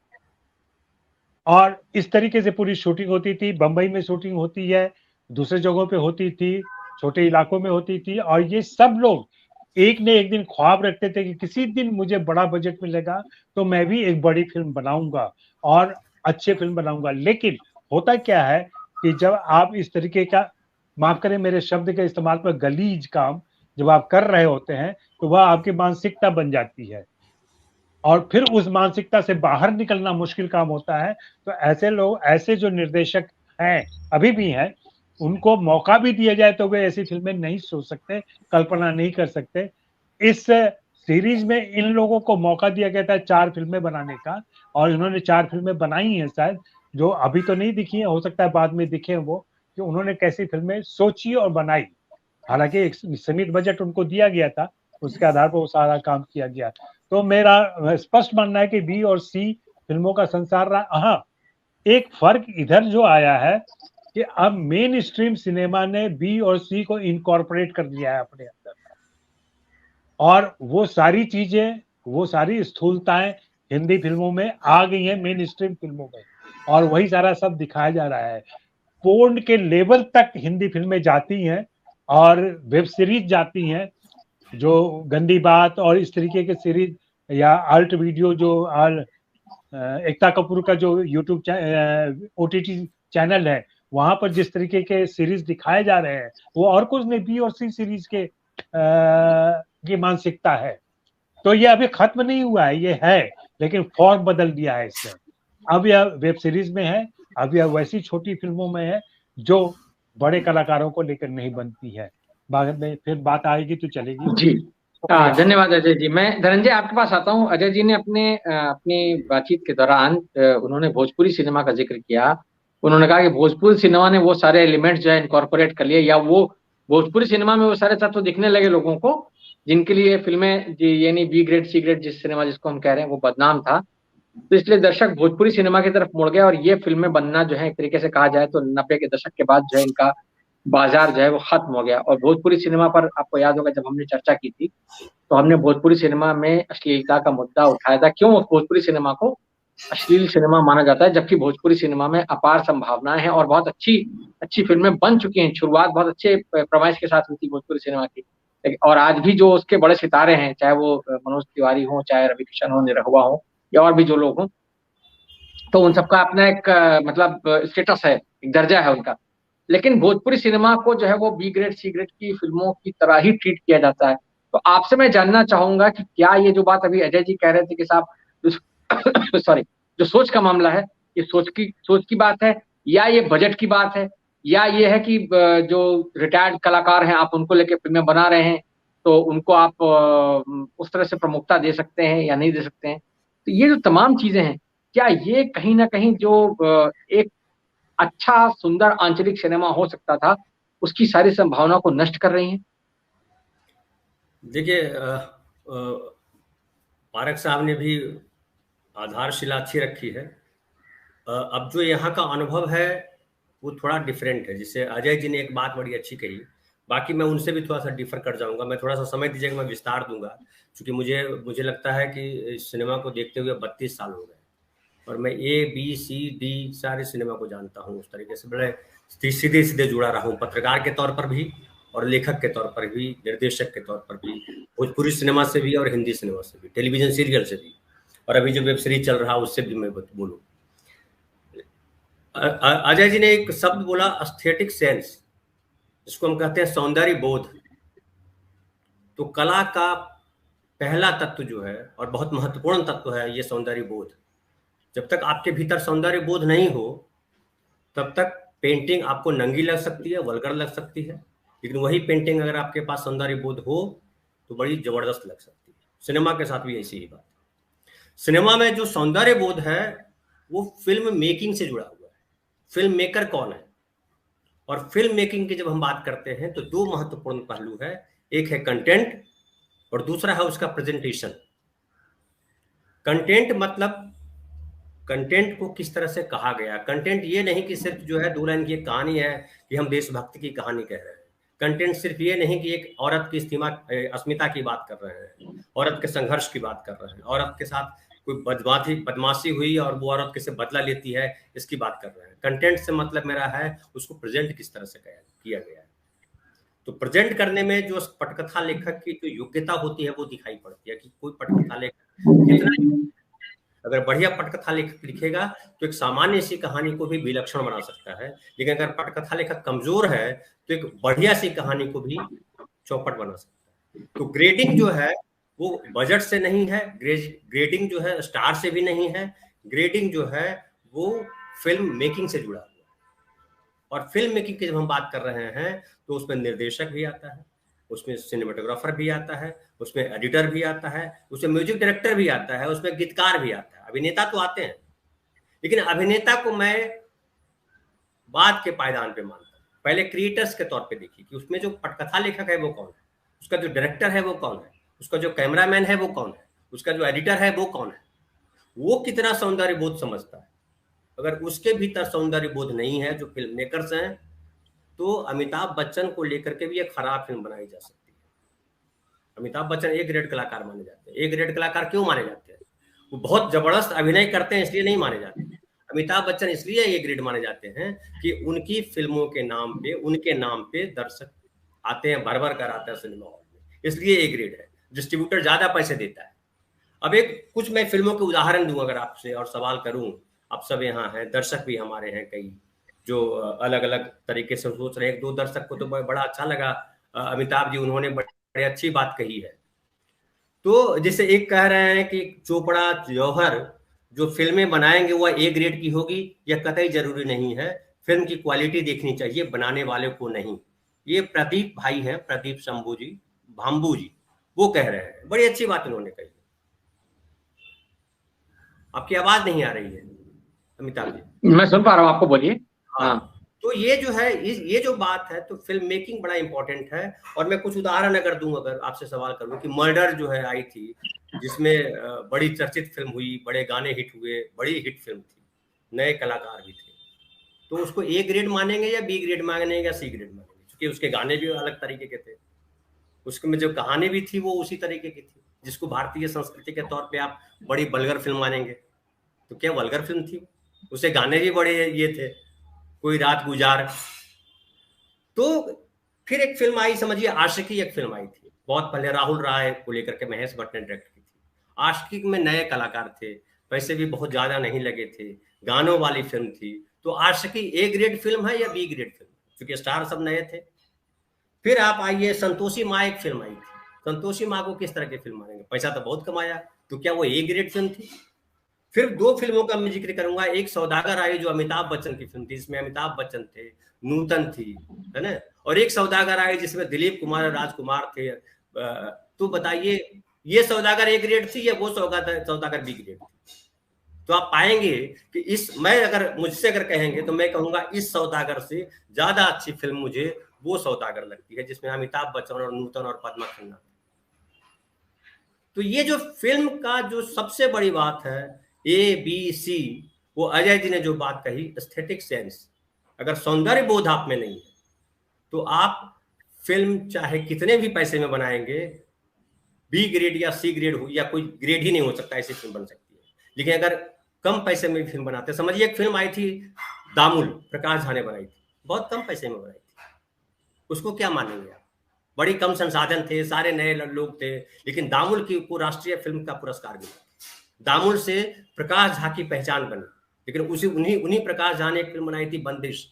और इस तरीके से पूरी शूटिंग होती थी। बंबई में शूटिंग होती है, दूसरे जगहों पे होती थी, छोटे इलाकों में होती थी। और ये सब लोग एक ने एक दिन ख्वाब रखते थे कि किसी दिन मुझे बड़ा बजट मिलेगा तो मैं भी एक बड़ी फिल्म बनाऊंगा और अच्छी फिल्म बनाऊंगा। लेकिन होता क्या है कि जब आप इस तरीके का, माफ करें मेरे शब्द के इस्तेमाल पर, गलीज काम जब आप कर रहे होते हैं तो वह आपकी मानसिकता बन जाती है, और फिर उस मानसिकता से बाहर निकलना मुश्किल काम होता है। तो ऐसे लोग, ऐसे जो निर्देशक हैं, अभी भी हैं, उनको मौका भी दिया जाए तो वे ऐसी फिल्में नहीं सोच सकते, कल्पना नहीं कर सकते। इस सीरीज में इन लोगों को मौका दिया गया था 4 फिल्में बनाने का, और इन्होंने 4 फिल्में बनाई हैं शायद, जो अभी तो नहीं दिखी है, हो सकता है बाद में दिखे वो, कि उन्होंने कैसी फिल्में सोची और बनाई। हालांकि एक सीमित बजट उनको दिया गया था, उसके आधार पर वो सारा काम किया गया। तो मेरा स्पष्ट मानना है कि बी और सी फिल्मों का संसार रहा। हाँ, एक फर्क इधर जो आया है कि अब मेन स्ट्रीम सिनेमा ने बी और सी को इनकॉर्पोरेट कर लिया है अपने अंदर, और वो सारी चीजें, वो सारी स्थूलताएं हिंदी फिल्मों में आ गई हैं, मेन स्ट्रीम फिल्मों में, और वही सारा सब दिखाया जा रहा है। पोर्न के लेवल तक हिंदी फिल्में जाती हैं और वेब सीरीज जाती हैं, जो गंदी बात और इस तरीके के सीरीज, या आल्ट वीडियो, जो एकता कपूर का जो यूट्यूब ओटीटी चैनल है, वहां पर जिस तरीके के सीरीज दिखाए जा रहे हैं, वो और कुछ नहीं, बी और सी सीरीज के ये मानसिकता है। तो ये अभी खत्म नहीं हुआ है, ये है, लेकिन फॉर्म बदल दिया है इसने। अब यह वेब सीरीज में है, अब यह वैसी छोटी फिल्मों में है जो बड़े कलाकारों को लेकर नहीं बनती है। बाद में फिर बात आएगी तो चलेगी। जी, धन्यवाद अजय जी। मैं धनंजय आपके पास आता हूँ। अजय जी ने अपनी बातचीत के दौरान उन्होंने भोजपुरी सिनेमा का जिक्र किया। उन्होंने कहा कि भोजपुरी सिनेमा ने वो सारे एलिमेंट्स जो है इनकॉर्पोरेट कर लिए, या वो भोजपुरी सिनेमा में वो सारे तत्व दिखने लगे लोगों को जिनके लिए फिल्में, यानी बी ग्रेड सी ग्रेड जिस सिनेमा जिसको हम कह रहे हैं, वो बदनाम था। तो इसलिए दर्शक भोजपुरी सिनेमा की तरफ मुड़ गया, और ये फिल्में बनना जो है एक तरीके से कहा जाए तो 90 के दशक के बाद जो है इनका बाजार जो है वो खत्म हो गया। और भोजपुरी सिनेमा पर आपको याद होगा जब हमने चर्चा की थी तो हमने भोजपुरी सिनेमा में अश्लीलता का मुद्दा उठाया था। क्यों भोजपुरी सिनेमा को अश्लील सिनेमा माना जाता है, जबकि भोजपुरी सिनेमा में अपार संभावनाएं हैं और बहुत अच्छी अच्छी फिल्में बन चुकी हैं। शुरुआत बहुत अच्छे प्रमाइश के साथ हुई थी भोजपुरी सिनेमा की। और आज भी जो उसके बड़े सितारे हैं, चाहे वो मनोज तिवारी हो, चाहे रवि किशन हो, निरहुआ हो, या और भी जो लोग हों, तो उन सबका अपना एक मतलब स्टेटस है, एक दर्जा है उनका। लेकिन भोजपुरी सिनेमा को जो है वो बी ग्रेड सी ग्रेड की फिल्मों की तरह ही ट्रीट किया जाता है। तो आपसे मैं जानना चाहूंगा कि क्या ये जो बात अभी अजय जी कह रहे थे कि साहब सॉरी, जो सोच का मामला है, ये सोच की बात है, या ये बजट की बात है, या ये है कि जो रिटायर्ड कलाकार हैं आप उनको लेके फिल्में बना रहे हैं, तो उनको आप उस तरह से प्रमुखता दे सकते हैं या नहीं दे सकते हैं। तो ये जो तमाम चीजें हैं, क्या ये कहीं ना कहीं जो एक अच्छा सुंदर आंचलिक सिनेमा हो सकता था, उसकी सारी संभावना को नष्ट कर रही हैं? देखिए, पारक साहब ने भी आधारशिला अच्छी रखी है। अब जो यहाँ का अनुभव है वो थोड़ा डिफरेंट है। जिससे अजय जी ने एक बात बड़ी अच्छी कही, बाकी मैं उनसे भी थोड़ा सा डिफर कर जाऊंगा। मैं थोड़ा सा समय दीजिएगा, मैं विस्तार दूंगा, क्योंकि मुझे लगता है कि इस सिनेमा को देखते हुए 32 साल हो गए और मैं ए बी सी डी सारे सिनेमा को जानता हूँ। उस तरीके से बड़े सीधे सीधे जुड़ा रहा हूँ, पत्रकार के तौर पर भी और लेखक के तौर पर भी, निर्देशक के तौर पर भी, भोजपुरी सिनेमा से भी और हिंदी सिनेमा से भी, टेलीविजन सीरियल से भी, और अभी जो वेब सीरीज चल रहा है उससे भी मैं बोलूँ। अजय जी ने एक शब्द बोला, एस्थेटिक सेंस, जिसको हम कहते हैं सौंदर्य बोध। तो कला का पहला तत्व जो है और बहुत महत्वपूर्ण तत्व है ये सौंदर्य बोध। जब तक आपके भीतर सौंदर्य बोध नहीं हो तब तक पेंटिंग आपको नंगी लग सकती है, वल्गर लग सकती है, लेकिन वही पेंटिंग अगर आपके पास सौंदर्य बोध हो तो बड़ी जबरदस्त लग सकती है। सिनेमा के साथ भी ऐसी ही बात है। सिनेमा में जो सौंदर्य बोध है वो फिल्म मेकिंग से जुड़ा हुआ है। फिल्म मेकर कौन है? और फिल्म मेकिंग की जब हम बात करते हैं तो दो महत्वपूर्ण पहलू है, एक है कंटेंट और दूसरा है उसका प्रेजेंटेशन। कंटेंट मतलब कंटेंट को किस तरह से कहा गया। कंटेंट ये नहीं कि सिर्फ जो है 2 लाइन की एक कहानी है कि हम देशभक्ति की कहानी कह रहे हैं। कंटेंट सिर्फ ये नहीं कि एक औरत की अस्मिता की बात कर रहे हैं, औरत के संघर्ष की बात कर रहे हैं, औरत के साथ कोई बदमाशी हुई और वो औरत कैसे बदला लेती है इसकी बात कर रहे हैं। कंटेंट से मतलब मेरा है उसको प्रेजेंट किस तरह से किया गया है। तो प्रेजेंट करने में जो पटकथा लेखक की जो योग्यता होती है वो दिखाई पड़ती है कि कोई पटकथा लेखक कितना, अगर बढ़िया पटकथा लेखक लिखेगा तो एक सामान्य सी कहानी को भी विलक्षण बना सकता है, लेकिन अगर पटकथा लेखक कमजोर है तो एक बढ़िया सी कहानी को भी चौपट बना सकता है। तो ग्रेडिंग जो है वो बजट से नहीं है, ग्रेडिंग जो है स्टार से भी नहीं है, ग्रेडिंग जो है वो फिल्म मेकिंग से जुड़ा हुआ है। और फिल्म मेकिंग की जब हम बात कर रहे हैं तो उसमें निर्देशक भी आता है, उसमें सिनेमेटोग्राफर भी आता है, उसमें एडिटर भी आता है, उसमें म्यूजिक डायरेक्टर भी आता है, उसमें गीतकार भी आता है, अभिनेता तो आते हैं। लेकिन अभिनेता को मैं बाद के पायदान पे मानता हूँ। पहले क्रिएटर्स के तौर पे देखिए कि उसमें जो पटकथा लेखक है वो कौन है, उसका जो डायरेक्टर है वो कौन है, उसका जो कैमरामैन है वो कौन है, उसका जो एडिटर है वो कौन है, वो कितना सौंदर्य बोध समझता है। अगर उसके भीतर सौंदर्य बोध नहीं है, जो फिल्म मेकर्स हैं, तो अमिताभ बच्चन को लेकर के भी एक खराब फिल्म बनाई जा सकती है। अमिताभ बच्चन ए ग्रेड कलाकार माने जाते हैं। ए ग्रेड कलाकार क्यों माने जाते हैं? वो बहुत जबरदस्त अभिनय करते हैं इसलिए नहीं माने जाते। अमिताभ बच्चन इसलिए ए ग्रेड माने जाते हैं कि उनकी फिल्मों के नाम पे, उनके नाम पे दर्शक आते हैं, भर भर कर आते हैं सिनेमा हॉल में, इसलिए ए ग्रेड है। डिस्ट्रीब्यूटर ज्यादा पैसे देता है। अब एक कुछ मैं फिल्मों के उदाहरण दूं अगर आपसे और सवाल करूं, आप सब यहाँ हैं, दर्शक भी हमारे हैं कई जो अलग अलग तरीके से सोच रहे हैं। एक दो दर्शक को तो बड़ा अच्छा लगा अमिताभ जी, उन्होंने बड़ी अच्छी बात कही है। तो जैसे एक कह रहे हैं कि चोपड़ा जौहर जो फिल्में बनाएंगे वो ए ग्रेड की होगी, यह कतई जरूरी नहीं है। फिल्म की क्वालिटी देखनी चाहिए, बनाने वाले को नहीं। ये प्रदीप भाई हैं, प्रदीप शंभू जी, भाम्बू जी, वो कह रहे हैं। बड़ी अच्छी बात उन्होंने कही। आपकी आवाज नहीं आ रही है अमिताभ जी? मैं सुन पा रहा हूँ, आपको बोलिए। हाँ, तो ये जो है, ये जो बात है, तो फिल्म मेकिंग बड़ा इंपॉर्टेंट है। और मैं कुछ उदाहरण अगर दूं, अगर आपसे सवाल करूं कि मर्डर जो है आई थी, जिसमें बड़ी चर्चित फिल्म हुई, बड़े गाने हिट हुए, बड़ी हिट फिल्म थी, नए कलाकार भी थे, तो उसको ए ग्रेड मानेंगे या बी ग्रेड मानेंगे या सी ग्रेड मानेंगे? क्योंकि उसके गाने भी अलग तरीके के थे, उसमें जो कहानी भी थी वो उसी तरीके की थी। जिसको भारतीय संस्कृति के तौर पे आप बड़ी वल्गर फिल्म मानेंगे, तो क्या वल्गर फिल्म थी? उसे गाने भी बड़े ये थे, कोई रात गुजार। तो फिर एक फिल्म आई, समझिए आशिकी, एक फिल्म आई थी, बहुत पहले राहुल राय को लेकर के महेश भट्ट ने डायरेक्ट की थी। आशिकी में नए कलाकार थे, पैसे भी बहुत ज्यादा नहीं लगे थे, गानों वाली फिल्म थी। तो आशिकी ए ग्रेड फिल्म है या बी ग्रेड फिल्म, क्योंकि स्टार सब नए थे। फिर आप आइए, संतोषी माँ एक फिल्म आई थी। संतोषी माँ को किस तरह की फिल्म मानेंगे, पैसा तो बहुत कमाया, तो क्या वो ए ग्रेड फिल्म थी? फिर दो फिल्मों का मैं जिक्र करूंगा। एक सौदागर आई जो अमिताभ बच्चन की फिल्म थी, इसमें अमिताभ बच्चन थे, नूतन थी, है ना। और एक सौदागर आई जिसमें दिलीप कुमार और राजकुमार थे। तो बताइए, ये सौदागर ए ग्रेड थी या वो सौदागर बी ग्रेड थी? तो आप पाएंगे कि मुझसे अगर कहेंगे तो मैं कहूंगा इस सौदागर से ज्यादा अच्छी फिल्म मुझे वो सौदागर लगती है जिसमें अमिताभ बच्चन और नूतन और पद्मा खन्ना। तो ये जो फिल्म का जो सबसे बड़ी बात है ABC, वो अजय जी ने जो बात कही, एस्थेटिक सेंस। अगर सौंदर्य बोध आप में नहीं है तो आप फिल्म चाहे कितने भी पैसे में बनाएंगे, बी ग्रेड या सी ग्रेड हो या कोई ग्रेड ही नहीं हो सकता, ऐसी फिल्म बन सकती है। लेकिन अगर कम पैसे में फिल्म बनाते, समझिए एक फिल्म आई थी दामुल, प्रकाश झा ने बनाई थी, बहुत कम पैसे में बनाई थी, उसको क्या मानेंगे आप? बड़ी कम संसाधन थे, सारे नए लोग थे, लेकिन दामुल को राष्ट्रीय फिल्म का पुरस्कार मिला। दामुल से प्रकाश झा की पहचान बनी। लेकिन उन्हीं प्रकाश झा ने एक फिल्म बनाई थी बंदिश,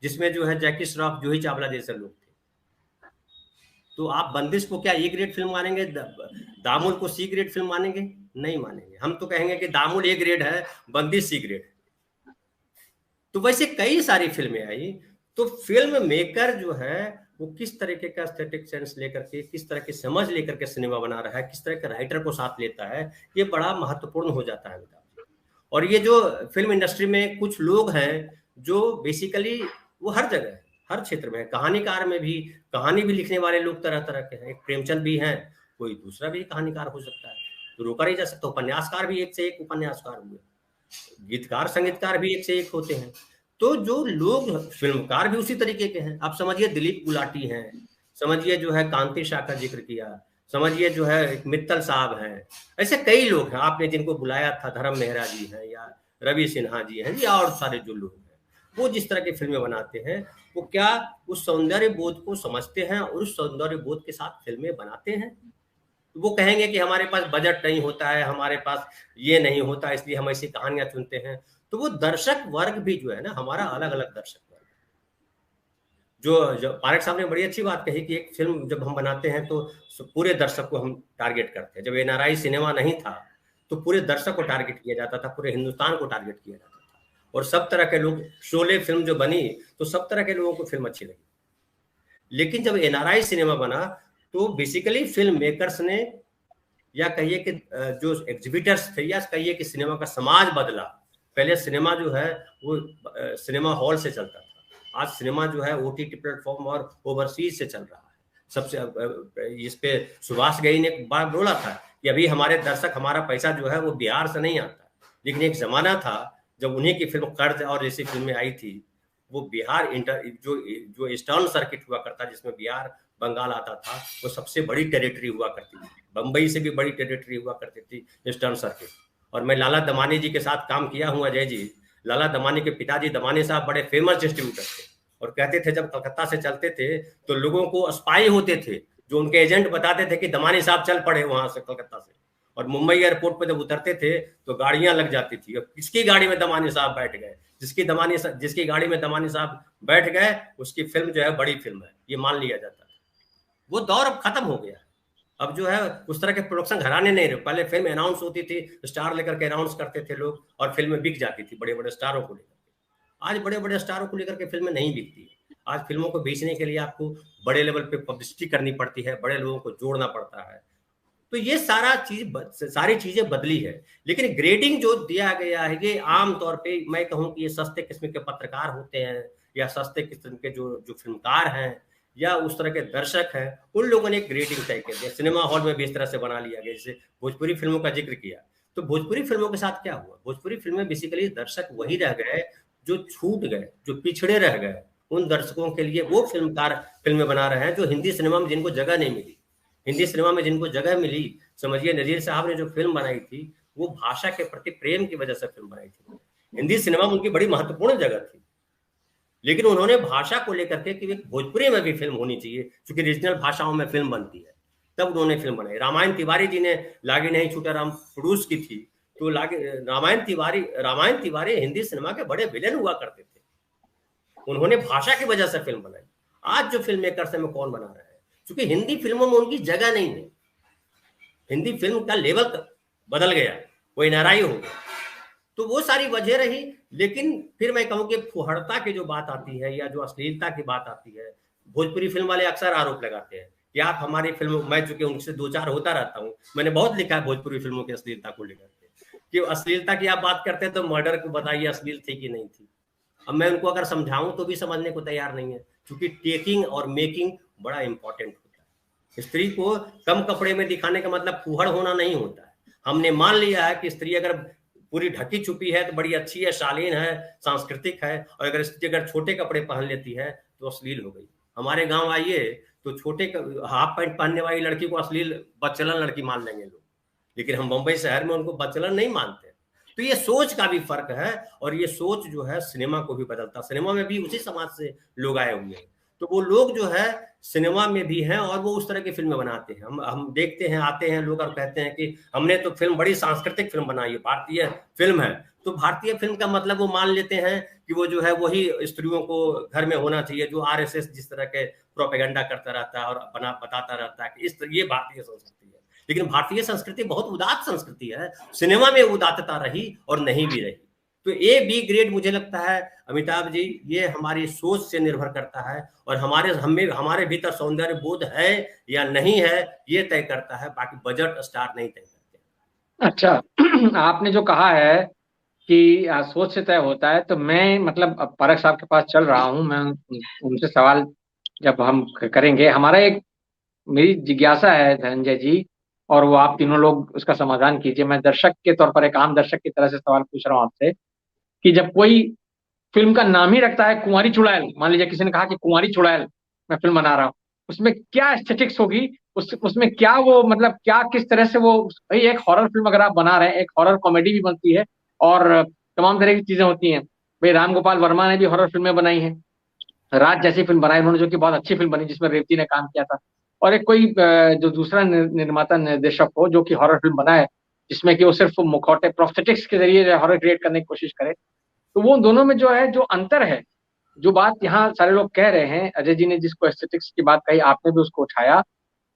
जिसमें जो है जैकी श्रॉफ, जूही चावला जैसे लोग थे। तो आप बंदिश को क्या ए ग्रेड फिल्म मानेंगे, दामुल को सी ग्रेड फिल्म मानेंगे? नहीं मानेंगे। हम तो कहेंगे कि दामुल ए ग्रेड है, बंदिश सी ग्रेड। तो वैसे कई सारी फिल्में आई। तो फिल्म मेकर जो है वो किस तरीके का एस्थेटिक सेंस लेकर के, किस तरह की समझ लेकर के सिनेमा बना रहा है, किस तरह के राइटर को साथ लेता है, ये बड़ा महत्वपूर्ण हो जाता है। और ये जो फिल्म इंडस्ट्री में कुछ लोग हैं जो बेसिकली वो हर जगह है, हर क्षेत्र में है, कहानीकार में भी, कहानी भी लिखने वाले लोग तरह तरह के हैं। एक प्रेमचंद भी हैं, कोई दूसरा भी कहानीकार हो सकता है, तो रोका नहीं जा सकता। उपन्यासकार भी एक से एक उपन्यासकार हुए, गीतकार संगीतकार भी एक से एक होते हैं। तो जो लोग, फिल्मकार भी उसी तरीके के हैं। आप समझिए दिलीप गुलाटी हैं, समझिए जो है कांति शाह का जिक्र किया, समझिए जो है मित्तल साहब हैं, ऐसे कई लोग हैं आपने जिनको बुलाया था, धर्म मेहरा जी हैं या रवि सिन्हा जी हैं या और सारे जो लोग हैं, वो जिस तरह की फिल्में बनाते हैं, वो क्या उस सौंदर्य बोध को समझते हैं और उस सौंदर्य बोध के साथ फिल्में बनाते हैं। वो कहेंगे कि हमारे पास बजट नहीं होता है, हमारे पास ये नहीं होता, इसलिए हम ऐसी कहानियां चुनते हैं। तो वो दर्शक वर्ग भी जो है ना, हमारा अलग अलग दर्शक वर्ग, जो पारेख साहब ने बड़ी अच्छी बात कही कि एक फिल्म जब हम बनाते हैं तो पूरे दर्शक को हम टारगेट करते हैं। जब NRI सिनेमा नहीं था तो पूरे दर्शक को टारगेट किया जाता था, पूरे हिंदुस्तान को टारगेट किया जाता था, और सब तरह के लोग, शोले फिल्म जो बनी तो सब तरह के लोगों को फिल्म अच्छी लगी। लेकिन जब NRI सिनेमा बना तो बेसिकली फिल्म मेकर्स ने, या कहिए कि जो एग्जिबिटर्स थे, या कहिए कि सिनेमा का समाज बदला। पहले सिनेमा जो है वो सिनेमा हॉल से चलता था, आज सिनेमा जो है OTT प्लेटफॉर्म और ओवरसीज से चल रहा है। सबसे इस पे सुभाष घई ने एक बार बोला था कि अभी हमारे दर्शक, हमारा पैसा जो है वो बिहार से नहीं आता, लेकिन एक जमाना था जब उन्हीं की फिल्म कर्ज और जैसी फिल्में आई थी, वो बिहार जो ईस्टर्न सर्किट हुआ करता, जिसमें बिहार बंगाल आता था, वो सबसे बड़ी टेरिटरी हुआ करती थी, बंबई से भी बड़ी टेरिटरी हुआ करती थी ईस्टर्न सर्किट। और मैं लाला दमानी जी के साथ काम किया हूँ, अजय जी। लाला दमानी के पिताजी दमानी साहब बड़े फेमस डिस्ट्रीब्यूटर थे, और कहते थे जब कलकत्ता से चलते थे तो लोगों को स्पाई होते थे, जो उनके एजेंट बताते थे कि दमानी साहब चल पड़े वहां से कलकत्ता से, और मुंबई एयरपोर्ट पर जब उतरते थे तो गाड़ियां लग जाती थी, और किसकी गाड़ी में दमानी साहब बैठ गए, जिसकी गाड़ी में दमानी साहब बैठ गए उसकी फिल्म जो है बड़ी फिल्म है, ये मान लिया जाता था। वो दौर अब खत्म हो गया। अब जो है उस तरह के प्रोडक्शन घराने नहीं रहे। पहले फिल्म अनाउंस होती थी, स्टार लेकर के अनाउंस करते थे लोग, और फिल्में बिक जाती थी बड़े बड़े स्टारों को लेकर के। आज बड़े बड़े स्टारों को लेकर के फिल्में नहीं बिकती है। आज फिल्मों को बेचने के लिए आपको बड़े लेवल पे पब्लिसिटी करनी पड़ती है, बड़े लोगों को जोड़ना पड़ता है। तो ये सारी चीजें बदली है। लेकिन ग्रेडिंग जो दिया गया है, ये आमतौर पे मैं कहूँ कि ये सस्ते किस्म के पत्रकार होते हैं, या सस्ते किस्म के जो फिल्मकार हैं, या उस तरह के दर्शक हैं, उन लोगों ने एक ग्रेडिंग तय कर दिया, सिनेमा हॉल में भी इस तरह से बना लिया गया। जैसे भोजपुरी फिल्मों का जिक्र किया, तो भोजपुरी फिल्मों के साथ क्या हुआ? भोजपुरी फिल्में बेसिकली दर्शक वही रह गए जो छूट गए, जो पिछड़े रह गए। उन दर्शकों के लिए वो फिल्मकार फिल्में बना रहे हैं जो हिंदी सिनेमा में जिनको जगह नहीं मिली। हिंदी सिनेमा में जिनको जगह मिली, समझिए नजीर साहब ने जो फिल्म बनाई थी, वो भाषा के प्रति प्रेम की वजह से फिल्म बनाई थी। हिंदी सिनेमा में उनकी बड़ी महत्वपूर्ण जगह थी, लेकिन उन्होंने भाषा को लेकर के कि भोजपुरी में भी फिल्म होनी चाहिए, क्योंकि रीजनल भाषाओं में फिल्म बनती है। तब उन्होंने फिल्म बनाई। रामायण तिवारी जी ने लागी नहीं छूटा राम प्रोड्यूस की थी, तो रामायण तिवारी हिंदी सिनेमा के बड़े विलेन हुआ करते थे। उन्होंने भाषा की वजह से फिल्म बनाई। आज जो फिल्म मेकर्स में कौन बना रहा है, क्योंकि हिंदी फिल्मों में उनकी जगह नहीं है, हिंदी फिल्म का लेवल बदल गया, वो एनआरआई हो गया, तो वो सारी वजह रही। लेकिन फिर मैं कहूँ कि फुहड़ता की जो बात आती है या जो अश्लीलता की बात आती है, भोजपुरी फिल्म वाले अक्सर आरोप लगाते हैं कि आप हमारी फिल्म, मैं चूंकि उनसे दो चार होता रहता हूँ, मैंने बहुत लिखा है भोजपुरी फिल्मों की अश्लीलता को लेकर कि अश्लीलता की आप बात करते हैं तो मर्डर को बताइए अश्लील थी कि नहीं थी। अब मैं उनको अगर समझाऊं तो भी समझने को तैयार नहीं है, क्योंकि टेकिंग और मेकिंग बड़ा इंपॉर्टेंट होता है। स्त्री को कम कपड़े में दिखाने का मतलब फूहड़ होना नहीं होता है। हमने मान लिया है कि स्त्री अगर पूरी ढकी छुपी है तो बड़ी अच्छी है, शालीन है, सांस्कृतिक है, और अगर स्त्री अगर छोटे कपड़े पहन लेती है तो अश्लील हो गई। हमारे गांव आइए तो छोटे हाफ पैंट पहनने वाली लड़की को अश्लील बच्चलन लड़की मान लेंगे लोग, लेकिन हम मुंबई शहर में उनको बच्चलन नहीं मानते। तो ये सोच का भी फर्क है, और ये सोच जो है सिनेमा को भी बदलता। सिनेमा में भी उसी समाज से लोग आए हुए हैं, तो वो लोग जो है सिनेमा में भी हैं और वो उस तरह की फिल्में बनाते हैं। हम देखते हैं, आते हैं लोग और कहते हैं कि हमने तो फिल्म बड़ी सांस्कृतिक फिल्म बनाई है, भारतीय फिल्म है। तो भारतीय फिल्म का मतलब वो मान लेते हैं कि वो जो है वही स्त्रियों को घर में होना चाहिए, जो आरएसएस जिस तरह के प्रोपेगेंडा करता रहता है और बताता रहता है कि इस ये भारतीय संस्कृति है। लेकिन भारतीय संस्कृति बहुत उदात्त संस्कृति है, सिनेमा में उदात्तता रही और नहीं भी रही। तो ए बी ग्रेड मुझे लगता है अमिताभ जी, ये हमारी सोच से निर्भर करता है, और हमारे भीतर सौंदर्य बोध है या नहीं है ये तय करता है, बाकी बजट स्टार नहीं तय करते। अच्छा, आपने जो कहा है कि सोच से तय होता है, तो मैं मतलब पारक साहब के पास चल रहा हूँ, मैं उनसे सवाल जब हम करेंगे, हमारा एक मेरी जिज्ञासा है धनंजय जी, और वो आप तीनों लोग उसका समाधान कीजिए। मैं दर्शक के तौर पर, एक आम दर्शक की तरह से सवाल पूछ रहा हूँ आपसे कि जब कोई फिल्म का नाम ही रखता है कुंवारी चुड़ैल, मान लीजिए किसी ने कहा कि कुंवारी चुड़ैल मैं फिल्म बना रहा हूँ, उसमें क्या एस्थेटिक्स होगी, उसमें क्या वो मतलब क्या किस तरह से वो, भाई एक हॉरर फिल्म अगर आप बना रहे हैं, एक हॉरर कॉमेडी भी बनती है और तमाम तरह की चीजें होती हैं। भाई राम गोपाल वर्मा ने भी हॉरर फिल्में बनाई हैं, राज जैसी फिल्म बनाई उन्होंने, जो कि बहुत अच्छी फिल्म बनी जिसमें रेवती ने काम किया था। और एक कोई जो दूसरा निर्माता निर्देशक हो जो कि हॉरर फिल्म बनाए जिसमें कि वो सिर्फ मुखौटे प्रोस्थेटिक्स के जरिए हॉरर क्रिएट करने की कोशिश करे, तो वो दोनों में जो है जो अंतर है, जो बात यहाँ सारे लोग कह रहे हैं, अजय जी ने जिसको एस्थेटिक्स की बात कही आपने भी उसको उठाया,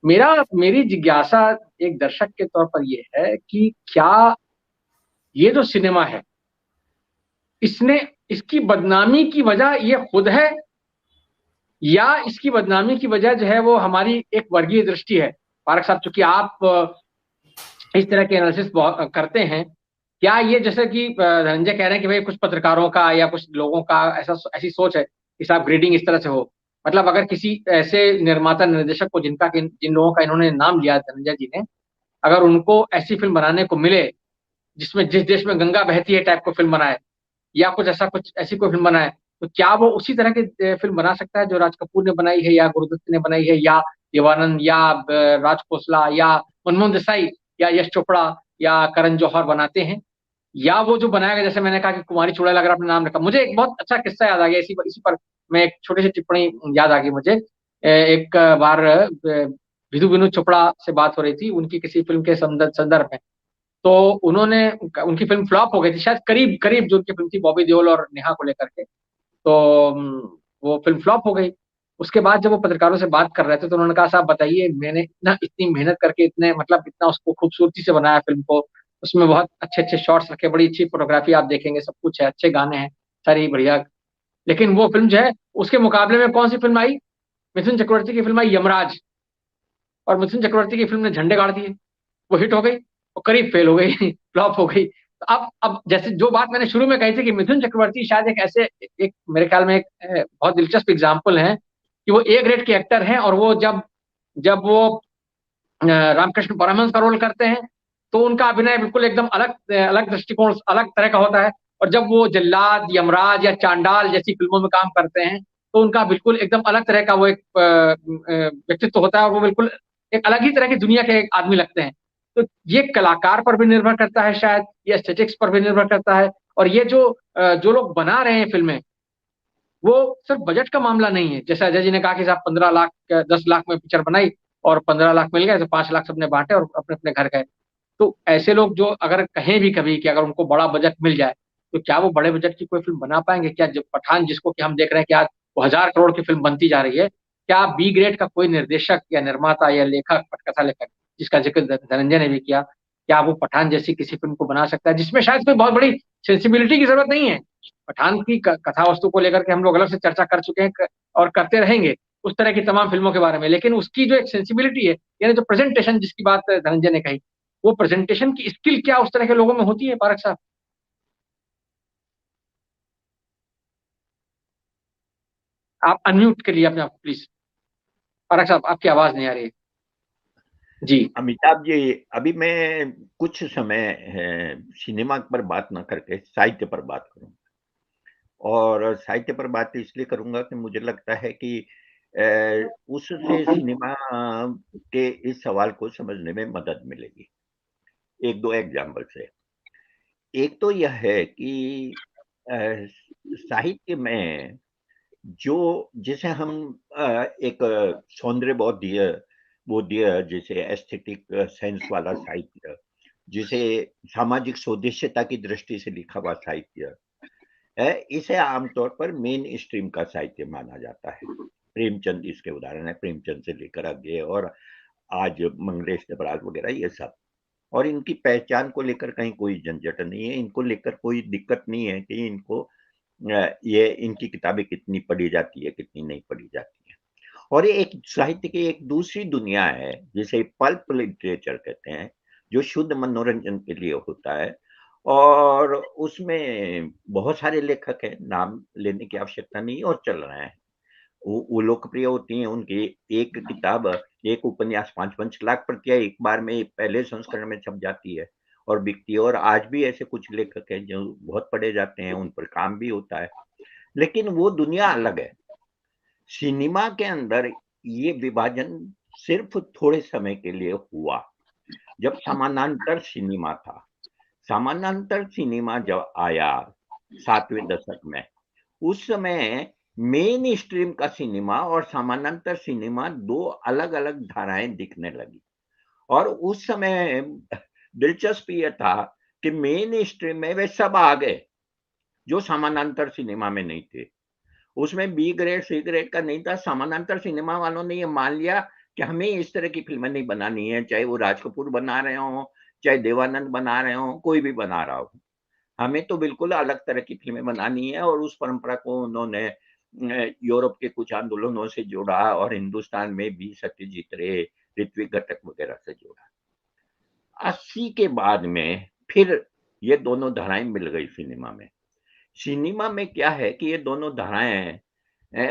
मेरी जिज्ञासा एक दर्शक के तौर पर ये है कि क्या ये जो सिनेमा है इसने, इसकी बदनामी की वजह ये खुद है, या इसकी बदनामी की वजह जो है वो हमारी एक वर्गीय दृष्टि है? पारक साहब, चूंकि आप इस तरह के एनालिसिस करते हैं, क्या ये जैसे कि धनंजय कह रहे हैं कि भाई कुछ पत्रकारों का या कुछ लोगों का ऐसी सोच है कि साहब ग्रेडिंग इस तरह से हो, मतलब अगर किसी ऐसे निर्माता निर्देशक को जिन लोगों का इन्होंने नाम लिया धनंजय जी ने, अगर उनको ऐसी फिल्म बनाने को मिले जिसमें जिस देश में गंगा बहती है टाइप को फिल्म बनाए, या कुछ ऐसी कोई फिल्म बनाए, तो क्या वो उसी तरह की फिल्म बना सकता है जो राज कपूर ने बनाई है, या गुरुदत्त ने बनाई है, या देवानंद, या राज खोसला, या मनमोहन देसाई, या यश चोपड़ा, या करण जौहर बनाते हैं? या वो जो बनाया गया, जैसे मैंने कहा कि कुमारी चुड़ैल अगर आपने नाम रखा, मुझे एक बहुत अच्छा किस्सा याद आ गया इसी पर मैं एक छोटी सी टिप्पणी याद आ गई मुझे। एक बार विधु विनोद चोपड़ा से बात हो रही थी उनकी किसी फिल्म के संदर्भ में, तो उनकी फिल्म फ्लॉप हो गई थी, शायद करीब करीब जो उनकी फिल्म थी बॉबी देओल और नेहा को लेकर के, तो वो फिल्म फ्लॉप हो गई। उसके बाद जब वो पत्रकारों से बात कर रहे थे तो उन्होंने कहा साहब बताइए, मैंने इतनी मेहनत करके इतना उसको खूबसूरती से बनाया फिल्म को, उसमें बहुत अच्छे अच्छे शॉट्स रखे, बड़ी अच्छी फोटोग्राफी आप देखेंगे, सब कुछ है, अच्छे गाने हैं, सारी बढ़िया, लेकिन वो फिल्म जो है उसके मुकाबले में कौन सी फिल्म आई? मिथुन चक्रवर्ती की फिल्म आई यमराज, और मिथुन चक्रवर्ती की फिल्म ने झंडे गाड़ दिए, वो हिट हो गई और करीब फेल हो गई, फ्लॉप हो गई। तो अब जैसे जो बात मैंने शुरू में कही थी कि मिथुन चक्रवर्ती शायद एक ऐसे एक मेरे ख्याल में एक बहुत दिलचस्प एग्जाम्पल है कि वो ए ग्रेड के एक्टर हैं, और वो जब वो रामकृष्ण परमहंस का रोल करते हैं तो उनका अभिनय बिल्कुल एकदम अलग अलग दृष्टिकोण, अलग तरह का होता है, और जब वो जल्लाद, यमराज या चांडाल जैसी फिल्मों में काम करते हैं तो उनका बिल्कुल एकदम अलग तरह का वो एक व्यक्तित्व होता है, और वो बिल्कुल एक अलग ही तरह की दुनिया के एक आदमी लगते हैं। तो ये कलाकार पर भी निर्भर करता है, शायद ये एस्थेटिक्स पर भी निर्भर करता है, और ये जो लोग बना रहे हैं फिल्में, वो सिर्फ बजट का मामला नहीं है। जैसे अजय जी ने कहा कि साहब 15 लाख 10 लाख में पिक्चर बनाई और 15 लाख मिल गए तो 5 लाख सबने बांटे और अपने अपने घर गए। तो ऐसे लोग जो अगर कहें भी कभी कि अगर उनको बड़ा बजट मिल जाए तो क्या वो बड़े बजट की कोई फिल्म बना पाएंगे? क्या जब पठान जिसको कि हम देख रहे हैं कि आज वो 1,000 करोड़ की फिल्म बनती जा रही है, क्या बी ग्रेड का कोई निर्देशक या निर्माता या लेखक, पटकथा लेखक, जिसका जिक्र धनंजय ने भी किया, क्या वो पठान जैसी किसी फिल्म को बना सकता है जिसमें शायद कोई बहुत बड़ी सेंसिबिलिटी की जरूरत नहीं है? पठान की कथा वस्तु को लेकर के हम लोग अलग से चर्चा कर चुके हैं और करते रहेंगे उस तरह की तमाम फिल्मों के बारे में, लेकिन उसकी जो एक सेंसिबिलिटी है, यानी जो प्रेजेंटेशन जिसकी बात धनंजय ने कही, वो प्रेजेंटेशन की स्किल क्या उस तरह के लोगों में होती है पारक साहब? आप अनम्यूट करिए अपने आप प्लीज। पारक साहब आपकी आवाज नहीं आ रही है जी। अमिताभ जी, अभी मैं कुछ समय सिनेमा पर बात ना करके साहित्य पर बात करूंगा, और साहित्य पर बात इसलिए करूंगा कि मुझे लगता है कि उससे सिनेमा के इस सवाल को समझने में मदद मिलेगी। एक दो एग्जाम्पल से, एक तो यह है कि साहित्य में जो जिसे हम एक सौंदर्य बोधीय जिसे एस्थेटिक सेंस वाला साहित्य, जिसे सामाजिक स्वदेशियता की दृष्टि से लिखा हुआ साहित्य है, इसे आमतौर पर मेन स्ट्रीम का साहित्य माना जाता है। प्रेमचंद इसके उदाहरण है, प्रेमचंद से लेकर आगे और आज मंगलेश नटराज वगैरह ये सब। और इनकी पहचान को लेकर कहीं कोई झंझट नहीं है, इनको लेकर कोई दिक्कत नहीं है कि इनको ये इनकी किताबें कितनी पढ़ी जाती है, कितनी नहीं पढ़ी जाती है। और ये एक साहित्य की एक दूसरी दुनिया है जिसे पल्प लिटरेचर कहते हैं, जो शुद्ध मनोरंजन के लिए होता है, और उसमें बहुत सारे लेखक हैं, नाम लेने की आवश्यकता नहीं और चल रहे हैं। वो लोकप्रिय होती हैं, उनकी एक किताब, एक उपन्यास 5-5 लाख प्रतियां एक बार में पहले संस्करण में छप जाती है और बिकती है। और आज भी ऐसे कुछ लेखक हैं जो बहुत पढ़े जाते हैं, उन पर काम भी होता है, लेकिन वो दुनिया अलग है। सिनेमा के अंदर ये विभाजन सिर्फ थोड़े समय के लिए हुआ, जब समानांतर सिनेमा था। समानांतर सिनेमा जब आया 7वें दशक में, उस समय मेन स्ट्रीम का सिनेमा और समानांतर सिनेमा दो अलग अलग धाराएं दिखने लगी। और उस समय दिलचस्प यह था कि मेन स्ट्रीम में वे सब आ गए जो समानांतर सिनेमा में नहीं थे। उसमें बी ग्रेड सी ग्रेड का नहीं था। समानांतर सिनेमा वालों ने ये मान लिया कि हमें इस तरह की फिल्में नहीं बनानी है, चाहे वो राज कपूर बना रहे हो, चाहे देवानंद बना रहे हो, कोई भी बना रहा हो, हमें तो बिल्कुल अलग तरह की फिल्में बनानी है। और उस परंपरा को उन्होंने यूरोप के कुछ आंदोलनों से जोड़ा और हिंदुस्तान में भी सत्यजीत रे, ऋत्विक घटक वगैरह से जोड़ा। 80 के बाद में फिर ये दोनों धाराएं मिल गई सिनेमा में। सिनेमा में क्या है कि ये दोनों धाराएं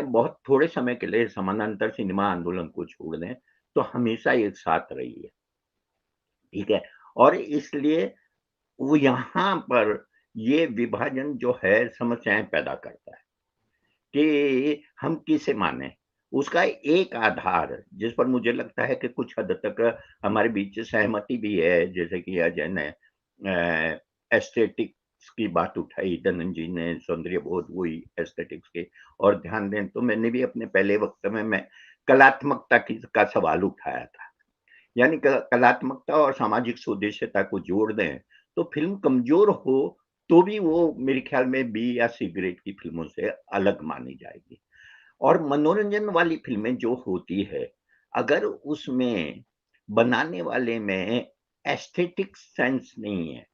बहुत थोड़े समय के लिए समानांतर सिनेमा आंदोलन को छोड़ दें तो हमेशा एक साथ रही है, ठीक है। और इसलिए वो यहाँ पर ये विभाजन जो है समस्याएं पैदा करता है कि हम किसे माने। उसका एक आधार जिस पर मुझे लगता है कि कुछ हद तक हमारे बीच सहमति भी है, जैसे कि अजय ने एस्थेटिक्स की बात उठाई, धनंजय ने सौंदर्य बोध हुई एस्थेटिक्स के, और ध्यान दें तो मैंने भी अपने पहले वक्त में मैं कलात्मकता का सवाल उठाया था। यानी कलात्मकता और सामाजिक स्वदेशियता को जोड़ दें तो फिल्म कमजोर हो तो भी वो मेरे ख्याल में बी या सी ग्रेड की फिल्मों से अलग मानी जाएगी। और मनोरंजन वाली फिल्में जो होती है, अगर उसमें बनाने वाले में एस्थेटिक सेंस नहीं है,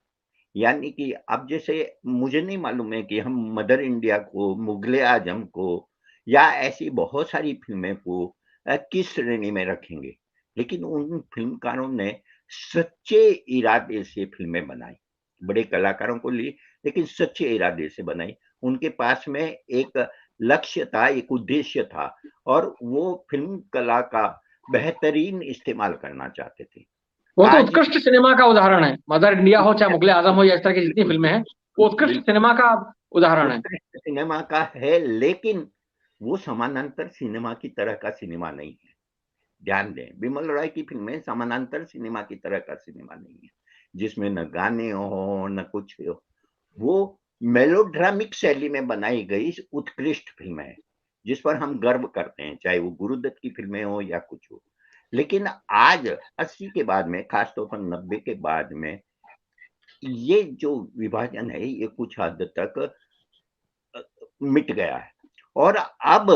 यानी कि अब जैसे मुझे नहीं मालूम है कि हम मदर इंडिया को, मुगले आजम को या ऐसी बहुत सारी फिल्में को किस श्रेणी में रखेंगे, लेकिन उन फिल्मकारों ने सच्चे इरादे से फिल्में बनाई, बड़े कलाकारों को ली लेकिन सच्चे इरादे से बनाई। उनके पास में एक लक्ष्य था, एक उद्देश्य था, और वो फिल्म कला का बेहतरीन इस्तेमाल करना चाहते थे। वो तो आज उत्कृष्ट सिनेमा का उदाहरण है, मदर इंडिया हो चाहे मुगले आजम हो या इस तरह की जितनी फिल्में हैं, वो उत्कृष्ट सिनेमा का उदाहरण है। उत्कृष्ट सिनेमा का है, लेकिन वो समानांतर सिनेमा की तरह का सिनेमा नहीं है। ध्यान दें, बिमल रॉय की फिल्में समानांतर सिनेमा की तरह का सिनेमा नहीं है, जिसमें न गाने हो न कुछ हो। वो मेलोड्रामिक शैली में बनाई गई उत्कृष्ट फिल्म है जिस पर हम गर्व करते हैं, चाहे वो गुरुदत्त की फिल्में हो या कुछ हो। लेकिन आज 80 के बाद में, खासतौर पर 90 के बाद में, ये जो विभाजन है ये कुछ हद तक मिट गया है। और अब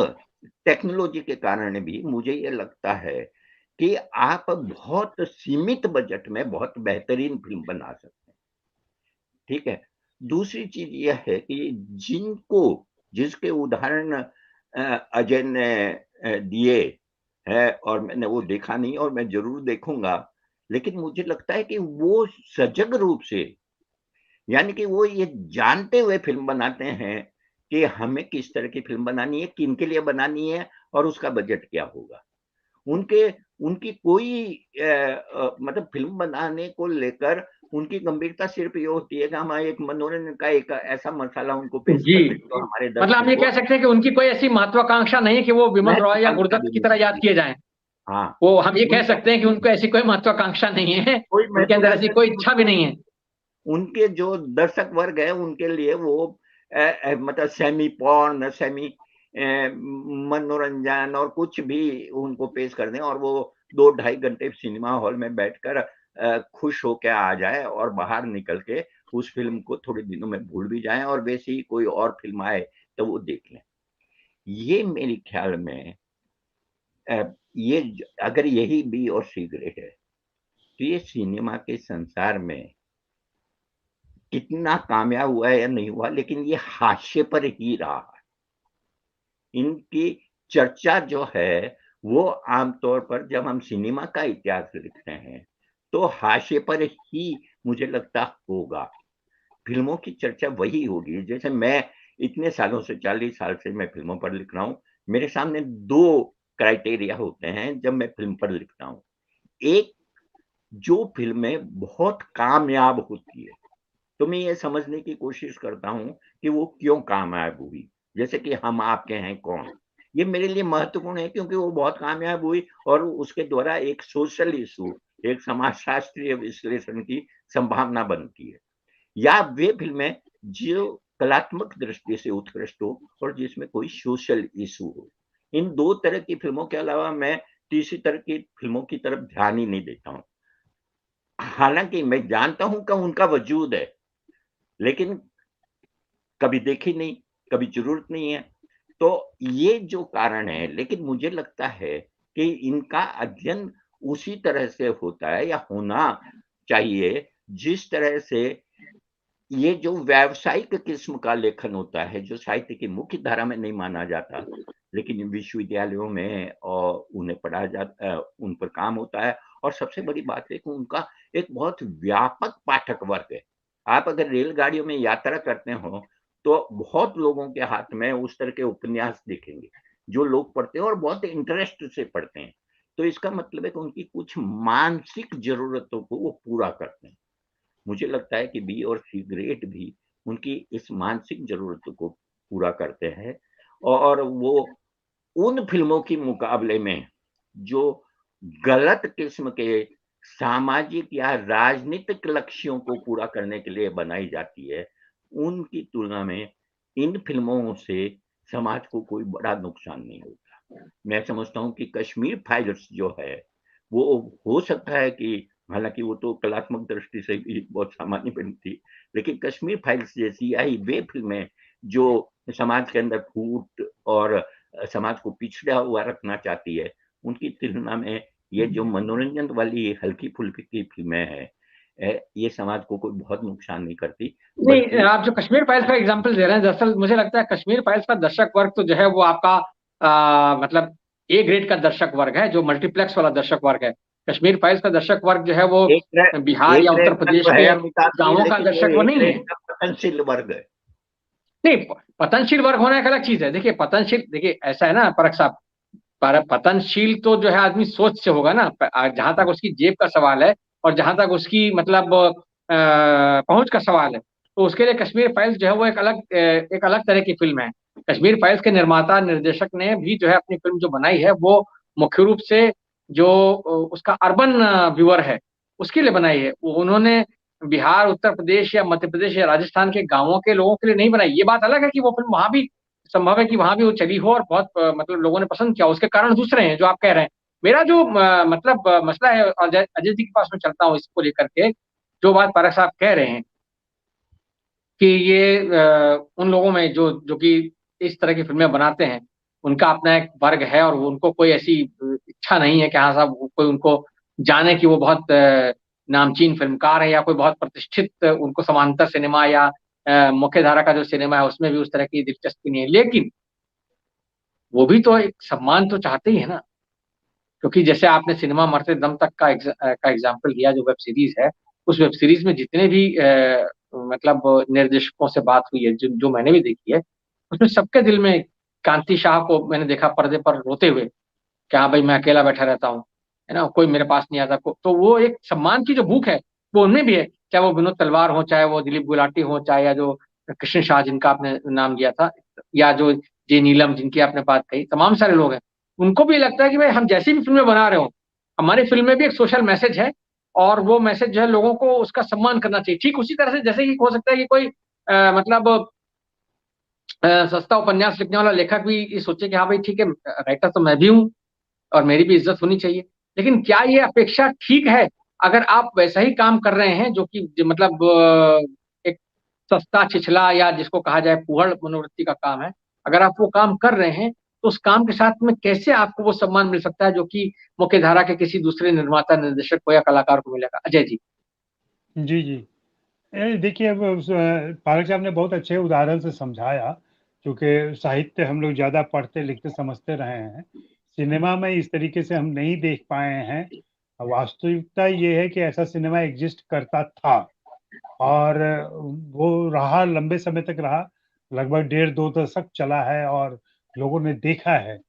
टेक्नोलॉजी के कारण भी मुझे ये लगता है कि आप बहुत सीमित बजट में बहुत बेहतरीन फिल्म बना सकते हैं, ठीक है। दूसरी चीज यह है कि जिसके उदाहरण अजय ने दिए है, और मैंने वो देखा नहीं और मैं जरूर देखूंगा, लेकिन मुझे लगता है कि वो सजग रूप से, यानी कि वो ये जानते हुए फिल्म बनाते हैं कि हमें किस तरह की फिल्म बनानी है, किन के लिए बनानी है और उसका बजट क्या होगा। उनकी कोई मतलब फिल्म बनाने को लेकर उनकी गंभीरता सिर्फ ये होती है कि हम एक मनोरंजन का एक ऐसा मसाला उनको पेश जी, कर दें तो हमारे मतलब हम ये दर्शकों कह सकते हैं कि उनकी कोई ऐसी महत्वाकांक्षा नहीं है कि वो विमल रॉय या महत्वाकांक्षा गुरुदत्त भी की नहीं तरह याद होती। किए जाएं। हाँ, वो हम ये कह उनका सकते हैं कि उनको ऐसी कोई महत्वाकांक्षा नहीं है, कोई उनके अंदर ऐसी महत्वाकांक्षा कोई नहीं इच्छा भी होती। नहीं है। उनके जो दर्शक वर्ग है उनके लिए वो मतलब सेमी पॉर्न, सेमी मनोरंजन और कुछ भी उनको पेश कर दें और वो 2-2.5 घंटे सिनेमा हॉल में बैठकर खुश होकर आ जाए और बाहर निकल के उस फिल्म को थोड़े दिनों में भूल भी जाएं और वैसे ही कोई और फिल्म आए तो वो देख लें। ये मेरे ख्याल में ये अगर यही बी और सी ग्रेड है तो ये सिनेमा के संसार में कितना कामयाब हुआ है या नहीं हुआ, लेकिन ये हाशिए पर ही रहा है। इनकी चर्चा जो है वो आमतौर पर जब हम सिनेमा का इतिहास लिखते हैं तो हाशिए पर ही मुझे लगता होगा। फिल्मों की चर्चा वही होगी। जैसे मैं इतने सालों से 40 साल से मैं फिल्मों पर लिख रहा हूँ, मेरे सामने 2 क्राइटेरिया होते हैं जब मैं फिल्म पर लिखता हूँ। एक, जो फिल्में बहुत कामयाब होती है तो मैं ये समझने की कोशिश करता हूँ कि वो क्यों कामयाब हुई। जैसे कि हम आपके हैं कौन, ये मेरे लिए महत्वपूर्ण है क्योंकि वो बहुत कामयाब हुई और उसके द्वारा एक सोशल इशू, एक समाजशास्त्रीय विश्लेषण की संभावना बनती है। या वे फिल्में जो कलात्मक दृष्टि से उत्कृष्ट हो और जिसमें कोई सोशल इशू हो। इन 2 तरह की फिल्मों के अलावा मैं तीसरी तरह की फिल्मों की तरफ ध्यान ही नहीं देता हूँ। हालाँकि मैं जानता हूँ कि उनका वजूद है, लेकिन कभी देखी नहीं, कभी ज़रूरत नहीं है। तो ये जो कारण है, लेकिन मुझे लगता है कि इनका अध्ययन उसी तरह से होता है या होना चाहिए, जिस तरह से ये जो व्यावसायिक किस्म का लेखन होता है, जो साहित्य की मुख्य धारा में नहीं माना जाता, लेकिन विश्वविद्यालयों में उन्हें उन पर काम होता है। और सबसे बड़ी बात है कि उनका एक बहुत व्यापक पाठक वर्ग है। आप अगर रेलगाड़ियों में यात्रा करते हो, तो बहुत लोगों के हाथ में उस तरह के उपन्यास दिखेंगे, जो लोग पढ़ते हैं और बहुत इंटरेस्ट से पढ़ते हैं। तो इसका मतलब है कि उनकी कुछ मानसिक ज़रूरतों को वो पूरा करते हैं। मुझे लगता है कि बी और सी ग्रेड भी उनकी इस मानसिक ज़रूरतों को पूरा करते हैं और वो उन फ़िल्मों के मुकाबले में जो गलत किस्म के सामाजिक या राजनीतिक लक्ष्यों को पूरा करने के लिए बनाई जाती है, उनकी तुलना में इन फ़िल्मों से समाज को कोई बड़ा नुकसान नहीं होता। मैं समझता हूँ कि कश्मीर फाइल्स जो है, वो हो सकता है कि हालाँकि वो तो कलात्मक दृष्टि से भी बहुत सामान्य फ़िल्म थी, लेकिन कश्मीर फाइल्स जैसी या वे फ़िल्में जो समाज के अंदर फूट और समाज को पिछड़ा हुआ रखना चाहती है, उनकी तुलना में ये जो मनोरंजन वाली हल्की-फुल्की फ़िल्में हैं, ये समाज को कोई बहुत नुकसान नहीं करती, नहीं, बल्कि आप जो कश्मीर फाइल्स का एग्जांपल दे रहे हैं, दरअसल मुझे लगता है कश्मीर फाइल्स का दर्शक वर्ग तो जो है वो आपका मतलब ए ग्रेड का दर्शक वर्ग है, जो मल्टीप्लेक्स वाला दर्शक वर्ग है। कश्मीर फाइल्स का दर्शक वर्ग जो है वो एक ग्रेड बिहार एक या उत्तर ग्रेड का प्रदेश तो है के अमिताभ जी, गांवों का लेकिन वो दर्शक वो एक नहीं ग्रेड है। का पतनशील वर्ग है। नहीं, पतनशील वर्ग होना एक अलग चीज है। देखिए पतनशील, देखिए ऐसा है ना परख साहब, पर पतनशील तो जो है आदमी सोच से होगा ना, जहां तक उसकी जेब का सवाल है और जहां तक उसकी मतलब पहुंच का सवाल है, तो उसके लिए कश्मीर फाइल्स जो है वो एक अलग तरह की फिल्म है। कश्मीर फाइल्स के निर्माता निर्देशक ने भी जो है अपनी फिल्म जो बनाई है वो मुख्य रूप से जो उसका अर्बन व्यूअर है उसके लिए बनाई है। वो उन्होंने बिहार, उत्तर प्रदेश या मध्य प्रदेश या राजस्थान के गांवों के लोगों के लिए नहीं बनाई। ये बात अलग है कि वो फिल्म वहां भी संभव है कि वहां भी वो चली हो और बहुत मतलब लोगों ने पसंद किया, उसके कारण दूसरे हैं जो आप कह रहे हैं। मेरा जो मतलब मसला है, और अजय जी के पास में चलता हूँ इसको लेकर के, जो बात पारक साहब कह रहे हैं कि ये उन लोगों में जो कि इस तरह की फिल्में बनाते हैं, उनका अपना एक वर्ग है और उनको कोई ऐसी इच्छा नहीं है कि हाँ साहब कोई उनको जाने कि वो बहुत नामचीन फिल्मकार है या कोई बहुत प्रतिष्ठित उनको समांतर सिनेमा या मुख्य धारा का जो सिनेमा है उसमें भी उस तरह की दिलचस्पी नहीं है। लेकिन वो भी तो एक सम्मान तो चाहते ही है ना, क्योंकि जैसे आपने सिनेमा मरते दम तक का एग्जाम्पल लिया, जो वेब सीरीज है, उस वेब सीरीज में जितने भी मतलब निर्देशकों से बात हुई है, जो मैंने भी देखी है, उसमें सबके दिल में कांति शाह को मैंने देखा पर्दे पर रोते हुए कि हाँ भाई मैं अकेला बैठा रहता हूँ, है ना, कोई मेरे पास नहीं आता तो वो एक सम्मान की जो भूख है वो उनमें भी है, चाहे वो विनोद तलवार हो, चाहे वो दिलीप गुलाटी हो, चाहे या जो कृष्ण शाह जिनका आपने नाम लिया था, या जो जे नीलम जिनकी आपने बात कही, तमाम सारे लोग हैं, उनको भी लगता है कि भाई हम जैसी भी फिल्में बना रहे हो, हमारी फिल्म में भी एक सोशल मैसेज है और वो मैसेज जो है लोगों को उसका सम्मान करना चाहिए। ठीक उसी तरह से जैसे कि हो सकता है कि कोई मतलब सस्ता उपन्यास लिखने वाला लेखक भी ये सोचे कि हाँ भाई ठीक है, राइटर तो मैं भी हूँ और मेरी भी इज्जत होनी चाहिए। लेकिन क्या ये अपेक्षा ठीक है? अगर आप वैसा ही काम कर रहे हैं जो कि मतलब एक सस्ता छिछला या जिसको कहा जाए फूहड़ मनोवृत्ति का काम है, अगर आप वो काम कर रहे हैं तो उस काम के साथ में कैसे आपको वो सम्मान मिल सकता है जो कि मुख्य धारा के किसी दूसरे निर्माता निर्देशक को या कलाकार को मिलेगा? अजय जी। जी जी। देखिए, अब पारक साहब ने बहुत अच्छे उदाहरण से समझाया, क्योंकि साहित्य हम लोग ज़्यादा पढ़ते लिखते समझते रहे हैं, सिनेमा में इस तरीके से हम नहीं देख पाए हैं। वास्तविकता ये है कि ऐसा सिनेमा एग्जिस्ट करता था और वो रहा, लंबे समय तक रहा, लगभग 1.5-2 दशक चला है और लोगों ने देखा है।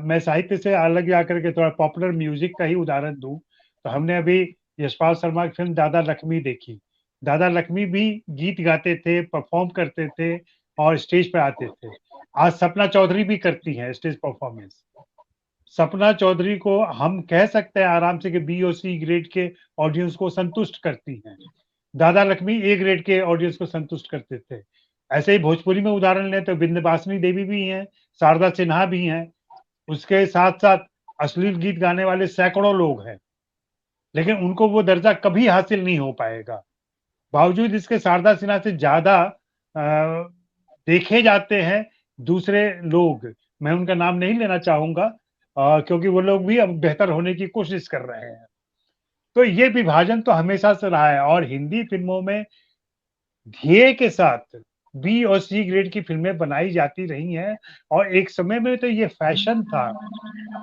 मैं साहित्य से अलग जाकर के थोड़ा पॉपुलर म्यूजिक का ही उदाहरण दूं तो हमने अभी यशपाल शर्मा की फिल्म दादा लक्ष्मी देखी। दादा लक्ष्मी भी गीत गाते थे, परफॉर्म करते थे और स्टेज पे आते थे। आज सपना चौधरी भी करती हैं स्टेज परफॉर्मेंस। सपना चौधरी को हम कह सकते हैं आराम से कि बी और सी ग्रेड के ऑडियंस को संतुष्ट करती हैं। दादा लक्ष्मी ए ग्रेड के ऑडियंस को संतुष्ट करते थे। ऐसे ही भोजपुरी में उदाहरण लें तो विंध्यवासिनी देवी भी हैं, शारदा सिन्हा भी हैं, उसके साथ साथ अश्लील गीत गाने वाले सैकड़ों लोग हैं, लेकिन उनको वो दर्जा कभी हासिल नहीं हो पाएगा। बावजूद इसके शारदा सिन्हा से ज्यादा देखे जाते हैं दूसरे लोग। मैं उनका नाम नहीं लेना चाहूंगा क्योंकि वो लोग भी अब बेहतर होने की कोशिश कर रहे हैं। तो ये विभाजन तो हमेशा से रहा है और हिंदी फिल्मों में ध्येय के साथ बी और सी ग्रेड की फिल्में बनाई जाती रही हैं और एक समय में तो ये फैशन था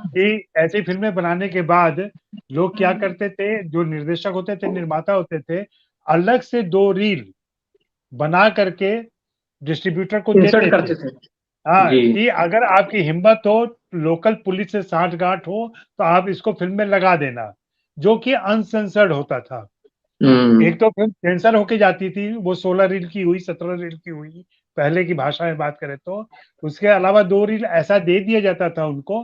कि ऐसी फिल्में बनाने के बाद लोग क्या करते थे, जो निर्देशक होते थे, निर्माता होते थे, अलग से 2 रील बना करके डिस्ट्रीब्यूटर को इंसर्ट देते थे। करते थे हाँ, जी। कि अगर आपकी हिम्मत हो, लोकल पुलिस से साठगांठ हो तो आप इसको फिल्म में लगा देना, जो कि अनसेंसर्ड होता था। एक तो फिल्म सेंसर होके जाती थी, वो 16 रील की हुई, 17 रील की हुई, पहले की भाषा में बात करें तो। उसके अलावा 2 रील ऐसा दे दिया जाता था उनको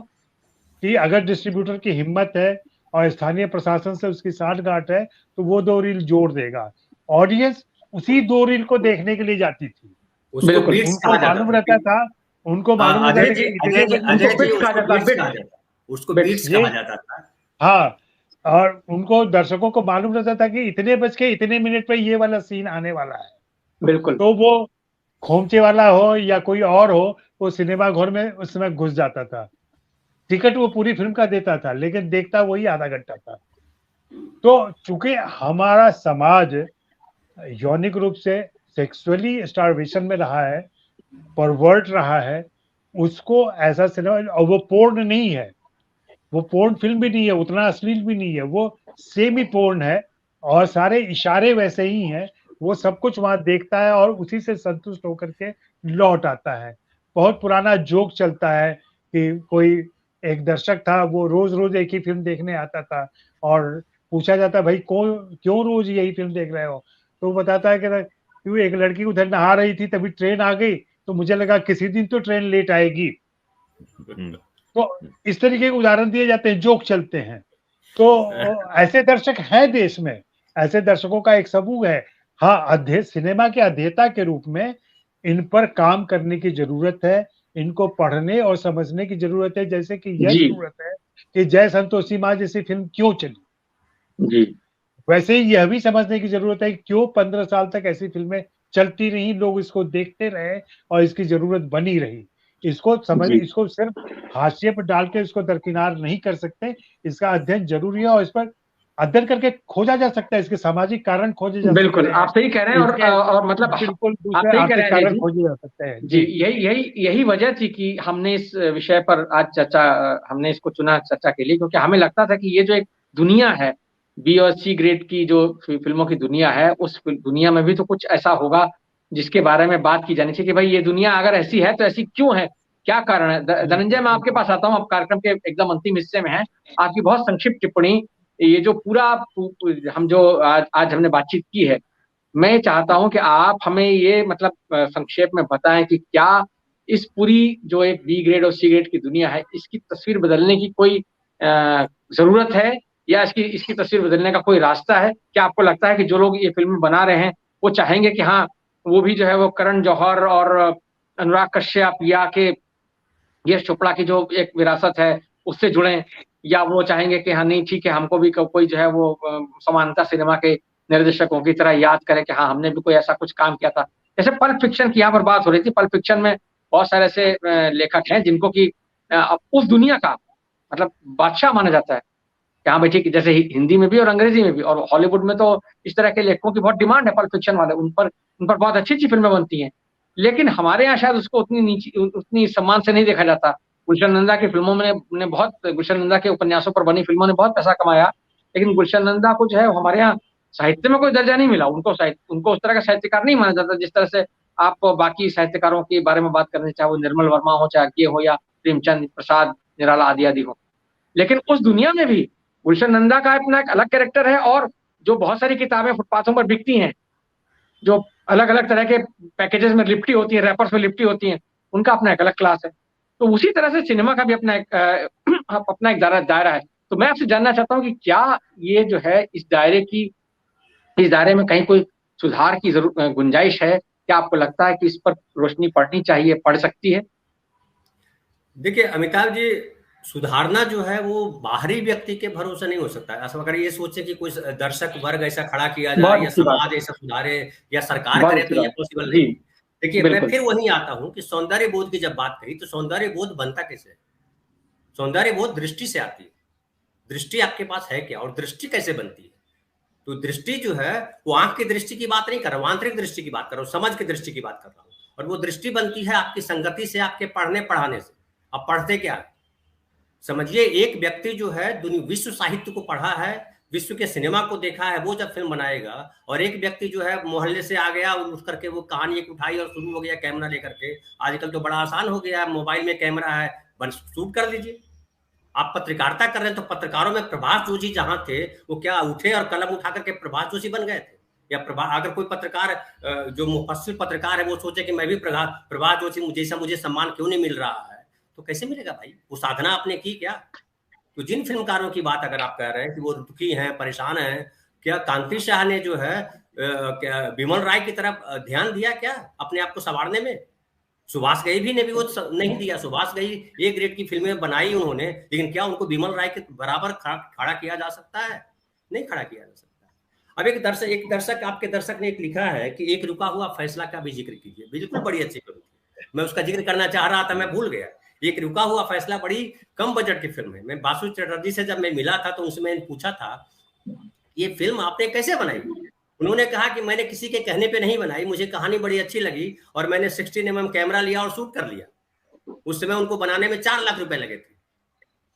कि अगर डिस्ट्रीब्यूटर की हिम्मत है और स्थानीय प्रशासन से उसकी साठगांठ है तो वो 2 रील जोड़ देगा। ऑडियंस उसी 2 रील को देखने के लिए जाती थी। उसको बिल्कुल। बीट्स उनको कहा जाता मालूम था। रहता था, उनको मालूम रहता अजय था जी, कि अजय इतने जी, बजे अजय जी, बिट्स कहा उसको जाता, बीट्स कहा बिट्स जाता, उसको बिट्स बीट्स ये, कहा जाता था। हाँ, और उनको दर्शकों को मालूम रहता था कि इतने बज के इतने मिनट पे ये वाला सीन आने वाला है। बिल्कुल। तो वो खोमचे वाला हो या कोई और हो, वो सिनेमा घर में उस समय घुस जाता था। टिकट वो पूरी फिल्म का देता था, लेकिन देखता वही आधा घंटा था। तो चूंकि हमारा समाज यौनिक रूप से सेक्सुअली स्टारवेशन में रहा है, परवर्ट रहा है, उसको ऐसा सिनेमा, और वो पोर्न नहीं है, वो पोर्न फिल्म भी नहीं है, उतना अश्लील भी नहीं है, वो सेमी पोर्न है और सारे इशारे वैसे ही हैं। वो सब कुछ वहां देखता है और उसी से संतुष्ट होकर के लौट आता है। बहुत पुराना जोक चलता है कि कोई एक दर्शक था, वो रोज रोज एक ही फिल्म देखने आता था और पूछा जाता भाई क्यों रोज यही फिल्म देख रहे हो, तो वो बताता है कि क्यों, एक लड़की उधर नहा रही थी तभी ट्रेन आ गई तो मुझे लगा किसी दिन तो ट्रेन लेट आएगी। तो इस तरीके के उदाहरण दिए जाते हैं, जोक चलते हैं। तो ऐसे दर्शक हैं देश में, ऐसे दर्शकों का एक समूह है। हाँ, सिनेमा के अध्येता के रूप में इन पर काम करने की जरूरत है, इनको पढ़ने और समझने की जरूरत है, जैसे कि यह जी। जरूरत है कि जय संतोषी माँ जैसी फिल्म क्यों चली। जी वैसे ही यह भी समझने की जरूरत है कि क्यों 15 साल तक ऐसी फिल्में चलती रही, लोग इसको देखते रहे और इसकी जरूरत बनी रही। जी इसको सिर्फ हाशिए पर डाल के इसको दरकिनार नहीं कर सकते, इसका अध्ययन जरूरी है और इस पर अध्ययन करके खोजा जा सकता है, इसके सामाजिक कारण खोजे जा बिल्कुल, सकते हैं, आप सही कह रहे हैं। इसके और मतलब बिल्कुल आप दूसरे सही कह रहे आर्थिक हैं अजय कारण जी। खोजे जा सकते हैं जी, जी। यही यही यही वजह थी कि हमने इस विषय पर आज चर्चा, हमने इसको चुना चर्चा के लिए, क्योंकि हमें लगता था कि ये जो एक दुनिया है, बी और सी ग्रेड की जो फिल्मों की दुनिया है, उस दुनिया में भी तो कुछ ऐसा होगा जिसके बारे में बात की जानी चाहिए कि भाई ये दुनिया अगर ऐसी है तो ऐसी क्यों है, क्या कारण है। धनंजय, मैं आपके पास आता हूँ, अब कार्यक्रम के एकदम अंतिम हिस्से में है। आपकी बहुत संक्षिप्त टिप्पणी, ये जो पूरा हम जो आज हमने बातचीत की है, मैं चाहता हूं कि आप हमें ये मतलब संक्षेप में बताएं कि क्या इस पूरी जो एक बी ग्रेड और सी ग्रेड की दुनिया है, इसकी तस्वीर बदलने की कोई जरूरत है, या इसकी इसकी तस्वीर बदलने का कोई रास्ता है। क्या आपको लगता है कि जो लोग ये फिल्म बना रहे हैं वो चाहेंगे कि हाँ, वो भी जो है वो करण जौहर और अनुराग कश्यप या के यश चोपड़ा की जो एक विरासत है उससे जुड़े, या वो चाहेंगे कि हाँ नहीं ठीक है, हमको भी कोई जो है वो समानता सिनेमा के निर्देशकों की तरह याद करे कि हाँ हमने भी कोई ऐसा कुछ काम किया था। जैसे पल्प फिक्शन की यहाँ पर बात हो रही थी, पल्प फिक्शन में बहुत सारे ऐसे लेखक हैं जिनको कि उस दुनिया का मतलब बादशाह माना जाता है कि हाँ भाई ठीक है, जैसे हिंदी में भी और अंग्रेजी में भी, और हॉलीवुड में तो इस तरह के लेखकों की बहुत डिमांड है, पल्प फिक्शन वाले, उन पर बहुत अच्छी अच्छी फिल्में बनती हैं। लेकिन हमारे यहाँ शायद उसको उतनी सम्मान से नहीं देखा जाता। गुलशन नंदा की फिल्मों में ने बहुत, गुलशन नंदा के उपन्यासों पर बनी फिल्मों ने बहुत पैसा कमाया, लेकिन गुलशन नंदा को जो है हमारे यहाँ साहित्य में कोई दर्जा नहीं मिला। उनको उस तरह का साहित्यकार नहीं माना जाता जिस तरह से आप बाकी साहित्यकारों के बारे में बात करने, चाहे वो निर्मल वर्मा हो, चाहे ये हो, या प्रेमचंद प्रसाद निराला आदि आदि हो। लेकिन उस दुनिया में भी गुलशन नंदा का अपना एक अलग कैरेक्टर है, और जो बहुत सारी किताबें फुटपाथों पर बिकती हैं, जो अलग अलग तरह के पैकेजेस में लिपटी होती है, रैपर्स में लिपटी होती हैं, उनका अपना एक अलग क्लास है। तो उसी तरह से सिनेमा का भी अपना एक अपना एक दायरा है। तो मैं आपसे जानना चाहता हूँ कि क्या ये जो है इस दायरे में कहीं कोई सुधार की गुंजाइश है? क्या आपको लगता है कि इस पर रोशनी पड़नी चाहिए, पड़ सकती है? देखिए अमिताभ जी, सुधारना जो है वो बाहरी व्यक्ति के भरोसे नहीं हो सकता है। अगर ये सोचे कि कोई दर्शक वर्ग ऐसा खड़ा किया जाए बहुत या अच्छी बात समाज है, ऐसा सुधारे या सरकार बहुत करे, अच्छी तो ये बात पॉसिबल है नहीं जी। है। देखिए मैं बिल्कुल। फिर वहीं आता हूं कि सौंदर्य बोध की जब बात करी तो सौंदर्य बोध बनता कैसे? सौंदर्य बोध दृष्टि से आती है। दृष्टि आपके पास है क्या और दृष्टि कैसे बनती है? तो दृष्टि जो है वो आंख की दृष्टि की बात नहीं कर रहा हूं, आंतरिक दृष्टि की बात कर रहा हूं, समझ की दृष्टि की बात कर रहा हूं। और वो दृष्टि बनती है आपकी संगति से, आपके पढ़ने पढ़ाने से। अब पढ़ते क्या है? समझिए, एक व्यक्ति जो है विश्व साहित्य को पढ़ा है, विश्व के सिनेमा को देखा है, वो जब फिल्म बनाएगा, और एक व्यक्ति जो है मोहल्ले से आ गया उठ करके वो कहानी एक उठाई और शुरू हो गया कैमरा लेकर के। आजकल तो बड़ा आसान हो गया, मोबाइल में कैमरा है, बस शूट कर लीजिए। आप पत्रकारिता कर रहे हैं तो पत्रकारों में प्रभाष जोशी जहां थे, वो क्या उठे और कलम उठा करके प्रभाष जोशी बन गए थे? या अगर कोई पत्रकार जो मुफस्सिल पत्रकार है वो सोचे कि मैं भी प्रभाष जोशी जैसा मुझे सम्मान क्यों नहीं मिल रहा है, तो कैसे मिलेगा भाई? वो साधना आपने की क्या? तो जिन फिल्मकारों की बात अगर आप कह रहे हैं कि वो दुखी हैं, परेशान हैं, क्या कांति शाह ने जो है क्या विमल राय की तरफ ध्यान दिया क्या अपने आप को संवारने में? सुभाष घई भी ने भी वो नहीं दिया। सुभाष घई ए ग्रेड की फिल्में बनाई उन्होंने, लेकिन क्या उनको विमल राय के बराबर खड़ा किया जा सकता है? नहीं खड़ा किया जा सकता। अब एक दर्शक आपके दर्शक ने एक लिखा है कि एक रुका हुआ फैसला का भी जिक्र कीजिए। बिल्कुल, बड़ी अच्छी फिल्म थी, मैं उसका जिक्र करना चाह रहा था, मैं भूल गया। एक रुका हुआ फैसला बड़ी कम बजट की फिल्म है। मैं बासु चटर्जी से जब मैं मिला था तो उनसे मैंने पूछा था ये फिल्म आपने कैसे बनाई? उन्होंने कहा कि मैंने किसी के कहने पे नहीं बनाई, मुझे कहानी बड़ी अच्छी लगी और मैंने 16mm कैमरा लिया और शूट कर लिया। उस समय उनको बनाने में 4 लाख रुपए लगे थे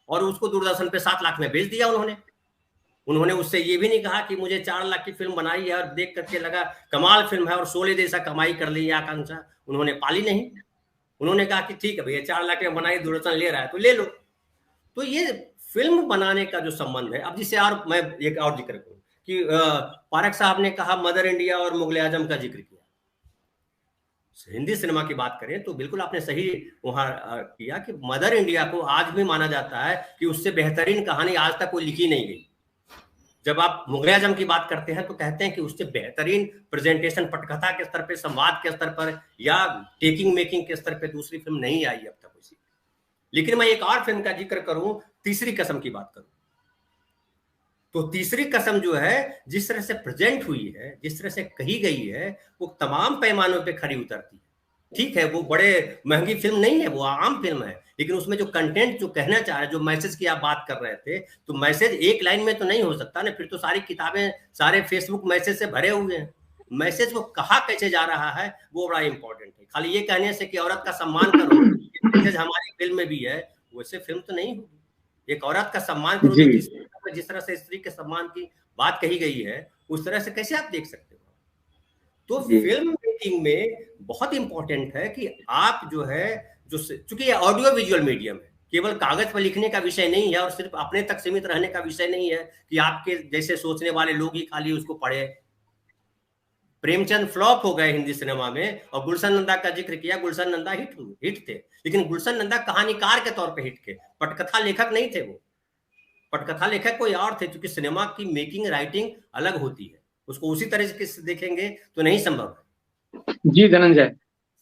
और उसको दूरदर्शन पे 7 लाख में बेच दिया उन्होंने उससे ये भी नहीं कहा कि मुझे 4 लाख की फिल्म बनाई है और देख करके लगा कमाल फिल्म है और शोले जैसा कमाई कर ली, आकांक्षा उन्होंने पाली नहीं। उन्होंने कहा कि ठीक है भैया, 4 लाख में बनाई, दूरदर्शन ले रहा है तो ले लो। तो ये फिल्म बनाने का जो संबंध है। अब जिसे और मैं एक और जिक्र करूं कि पारक साहब ने कहा मदर इंडिया और मुगल आजम का जिक्र किया। हिंदी सिनेमा की बात करें तो बिल्कुल आपने सही वहां किया कि मदर इंडिया को आज भी माना जाता है कि उससे बेहतरीन कहानी आज तक कोई लिखी नहीं गई। जब आप मुगल आजम की बात करते हैं तो कहते हैं कि उससे बेहतरीन प्रेजेंटेशन पटकथा के स्तर पे, संवाद के स्तर पर या टेकिंग मेकिंग के स्तर पे दूसरी फिल्म नहीं आई अब तक उसी। लेकिन मैं एक और फिल्म का जिक्र करूं, तीसरी कसम की बात करूं, तो तीसरी कसम जो है जिस तरह से प्रेजेंट हुई है, जिस तरह से कही गई है, वो तमाम पैमानों पे खरी उतरती है। ठीक है, वो बड़े महंगी फिल्म नहीं है, वो आम फिल्म है, लेकिन उसमें जो कंटेंट जो कहना चाह रहे, जो मैसेज की आप बात कर रहे थे, तो मैसेज एक लाइन में तो नहीं हो सकता ना, फिर तो सारी किताबें, सारे फेसबुक मैसेज से भरे हुए हैं। मैसेज को कहा कैसे जा रहा है वो बड़ा इंपॉर्टेंट है। खाली ये कहने से कि औरत का सम्मान करो, मैसेज हमारी फिल्म में भी है, वैसे फिल्म तो नहीं होगी। एक औरत का सम्मान करो, जो जिस तरह से स्त्री के सम्मान की बात कही गई है, उस तरह से कैसे आप देख सकते हो? तो फिल्म मेकिंग में बहुत इंपॉर्टेंट है कि आप जो है, जो चूंकि ये ऑडियो विजुअल मीडियम है, केवल कागज पर लिखने का विषय नहीं है और सिर्फ अपने तक सीमित रहने का विषय नहीं है कि आपके जैसे सोचने वाले लोग ही खाली उसको पढ़े। प्रेमचंद फ्लॉप हो गए हिंदी सिनेमा में, और गुलशन नंदा का जिक्र किया, गुलशन नंदा हिट थे, लेकिन गुलशन नंदा कहानीकार के तौर पे हिट थे, पटकथा लेखक नहीं थे। वो पटकथा लेखक कोई और थे, क्योंकि सिनेमा की मेकिंग राइटिंग अलग होती है, उसको उसी तरह से देखेंगे तो नहीं संभव है। जी धनंजय,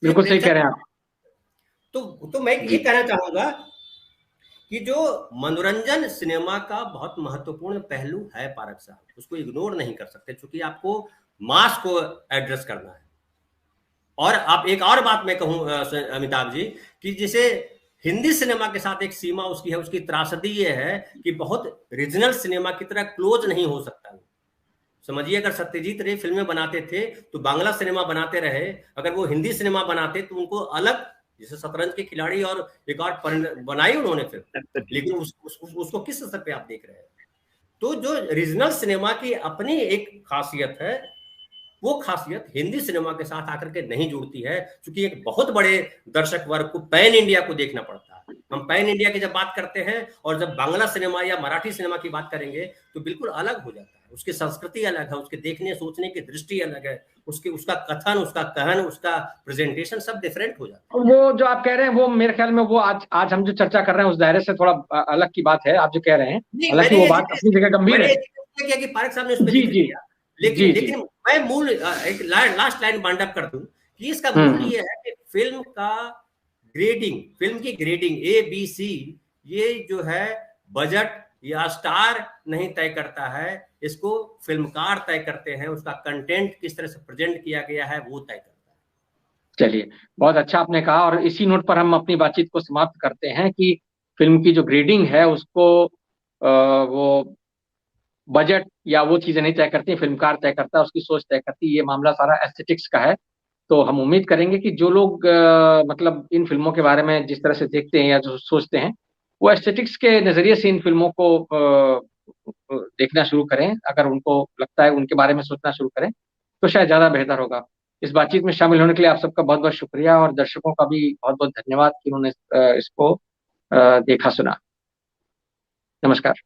बिल्कुल सही कह रहे हैं आप। तो मैं ये कहना चाहूंगा कि जो मनोरंजन सिनेमा का बहुत महत्वपूर्ण पहलू है पारक साहब, उसको इग्नोर नहीं कर सकते, क्योंकि आपको मास को एड्रेस करना है। और आप एक और बात मैं कहूं अमिताभ जी, कि जैसे हिंदी सिनेमा के साथ एक सीमा उसकी है, उसकी त्रासदी ये है कि बहुत रीजनल सिनेमा की तरह क्लोज नहीं हो सकता। समझिए, अगर सत्यजीत रे फिल्में बनाते थे तो बांग्ला सिनेमा बनाते रहे, अगर वो हिंदी सिनेमा बनाते तो उनको अलग, जैसे शतरंज के खिलाड़ी और एक और बनाई उन्होंने फिल्म, लेकिन उसको किस स्तर पे आप देख रहे हैं? तो जो रीजनल सिनेमा की अपनी एक खासियत है, वो खासियत हिंदी सिनेमा के साथ आकर के नहीं जुड़ती है, क्योंकि एक बहुत बड़े दर्शक वर्ग को पैन इंडिया को देखना पड़ता है। हम पैन इंडिया की जब बात करते हैं और जब बांग्ला सिनेमा या मराठी सिनेमा की बात करेंगे तो बिल्कुल अलग हो जाता है, उसकी संस्कृति अलग है, उसके देखने सोचने की दृष्टि अलग है, उसका कथन, उसका कहन, उसका प्रेजेंटेशन सब डिफरेंट हो जाता है। वो जो आप कह रहे हैं वो मेरे ख्याल में वो आज हम जो चर्चा कर रहे हैं उस दायरे से थोड़ा अलग की बात है, आप जो कह रहे हैं, हालांकि वो बात अपनी जगह गंभीर है। किया कि पारक साहब ने उस पर जिक्र किया, लेकिन मैं मूल एक लास्ट लाइन बाइंड अप कर दूं कि इसका मूल ये है कि फिल्म का ग्रेडिंग, फिल्म की ग्रेडिंग ABC, ये जो है बजट या स्टार नहीं तय करता है, इसको फिल्मकार तय करते हैं, उसका कंटेंट किस तरह से प्रेजेंट किया गया है वो तय करता है। चलिए, बहुत अच्छा आपने कहा, और इसी नोट पर हम अपनी बातचीत को समाप्त करते हैं कि फिल्म की जो ग्रेडिंग है उसको वो बजट या वो चीजें नहीं तय करती, फिल्मकार तय करता है, उसकी सोच तय करती है। ये मामला सारा एस्थेटिक्स का है। तो हम उम्मीद करेंगे कि जो लोग मतलब इन फिल्मों के बारे में जिस तरह से देखते हैं या जो सोचते हैं, वो एस्थेटिक्स के नजरिए से इन फिल्मों को देखना शुरू करें। अगर उनको लगता है उनके बारे में सोचना शुरू करें तो शायद ज्यादा बेहतर होगा। इस बातचीत में शामिल होने के लिए आप सबका बहुत बहुत शुक्रिया, और दर्शकों का भी बहुत बहुत धन्यवाद कि उन्होंने इसको देखा सुना। नमस्कार।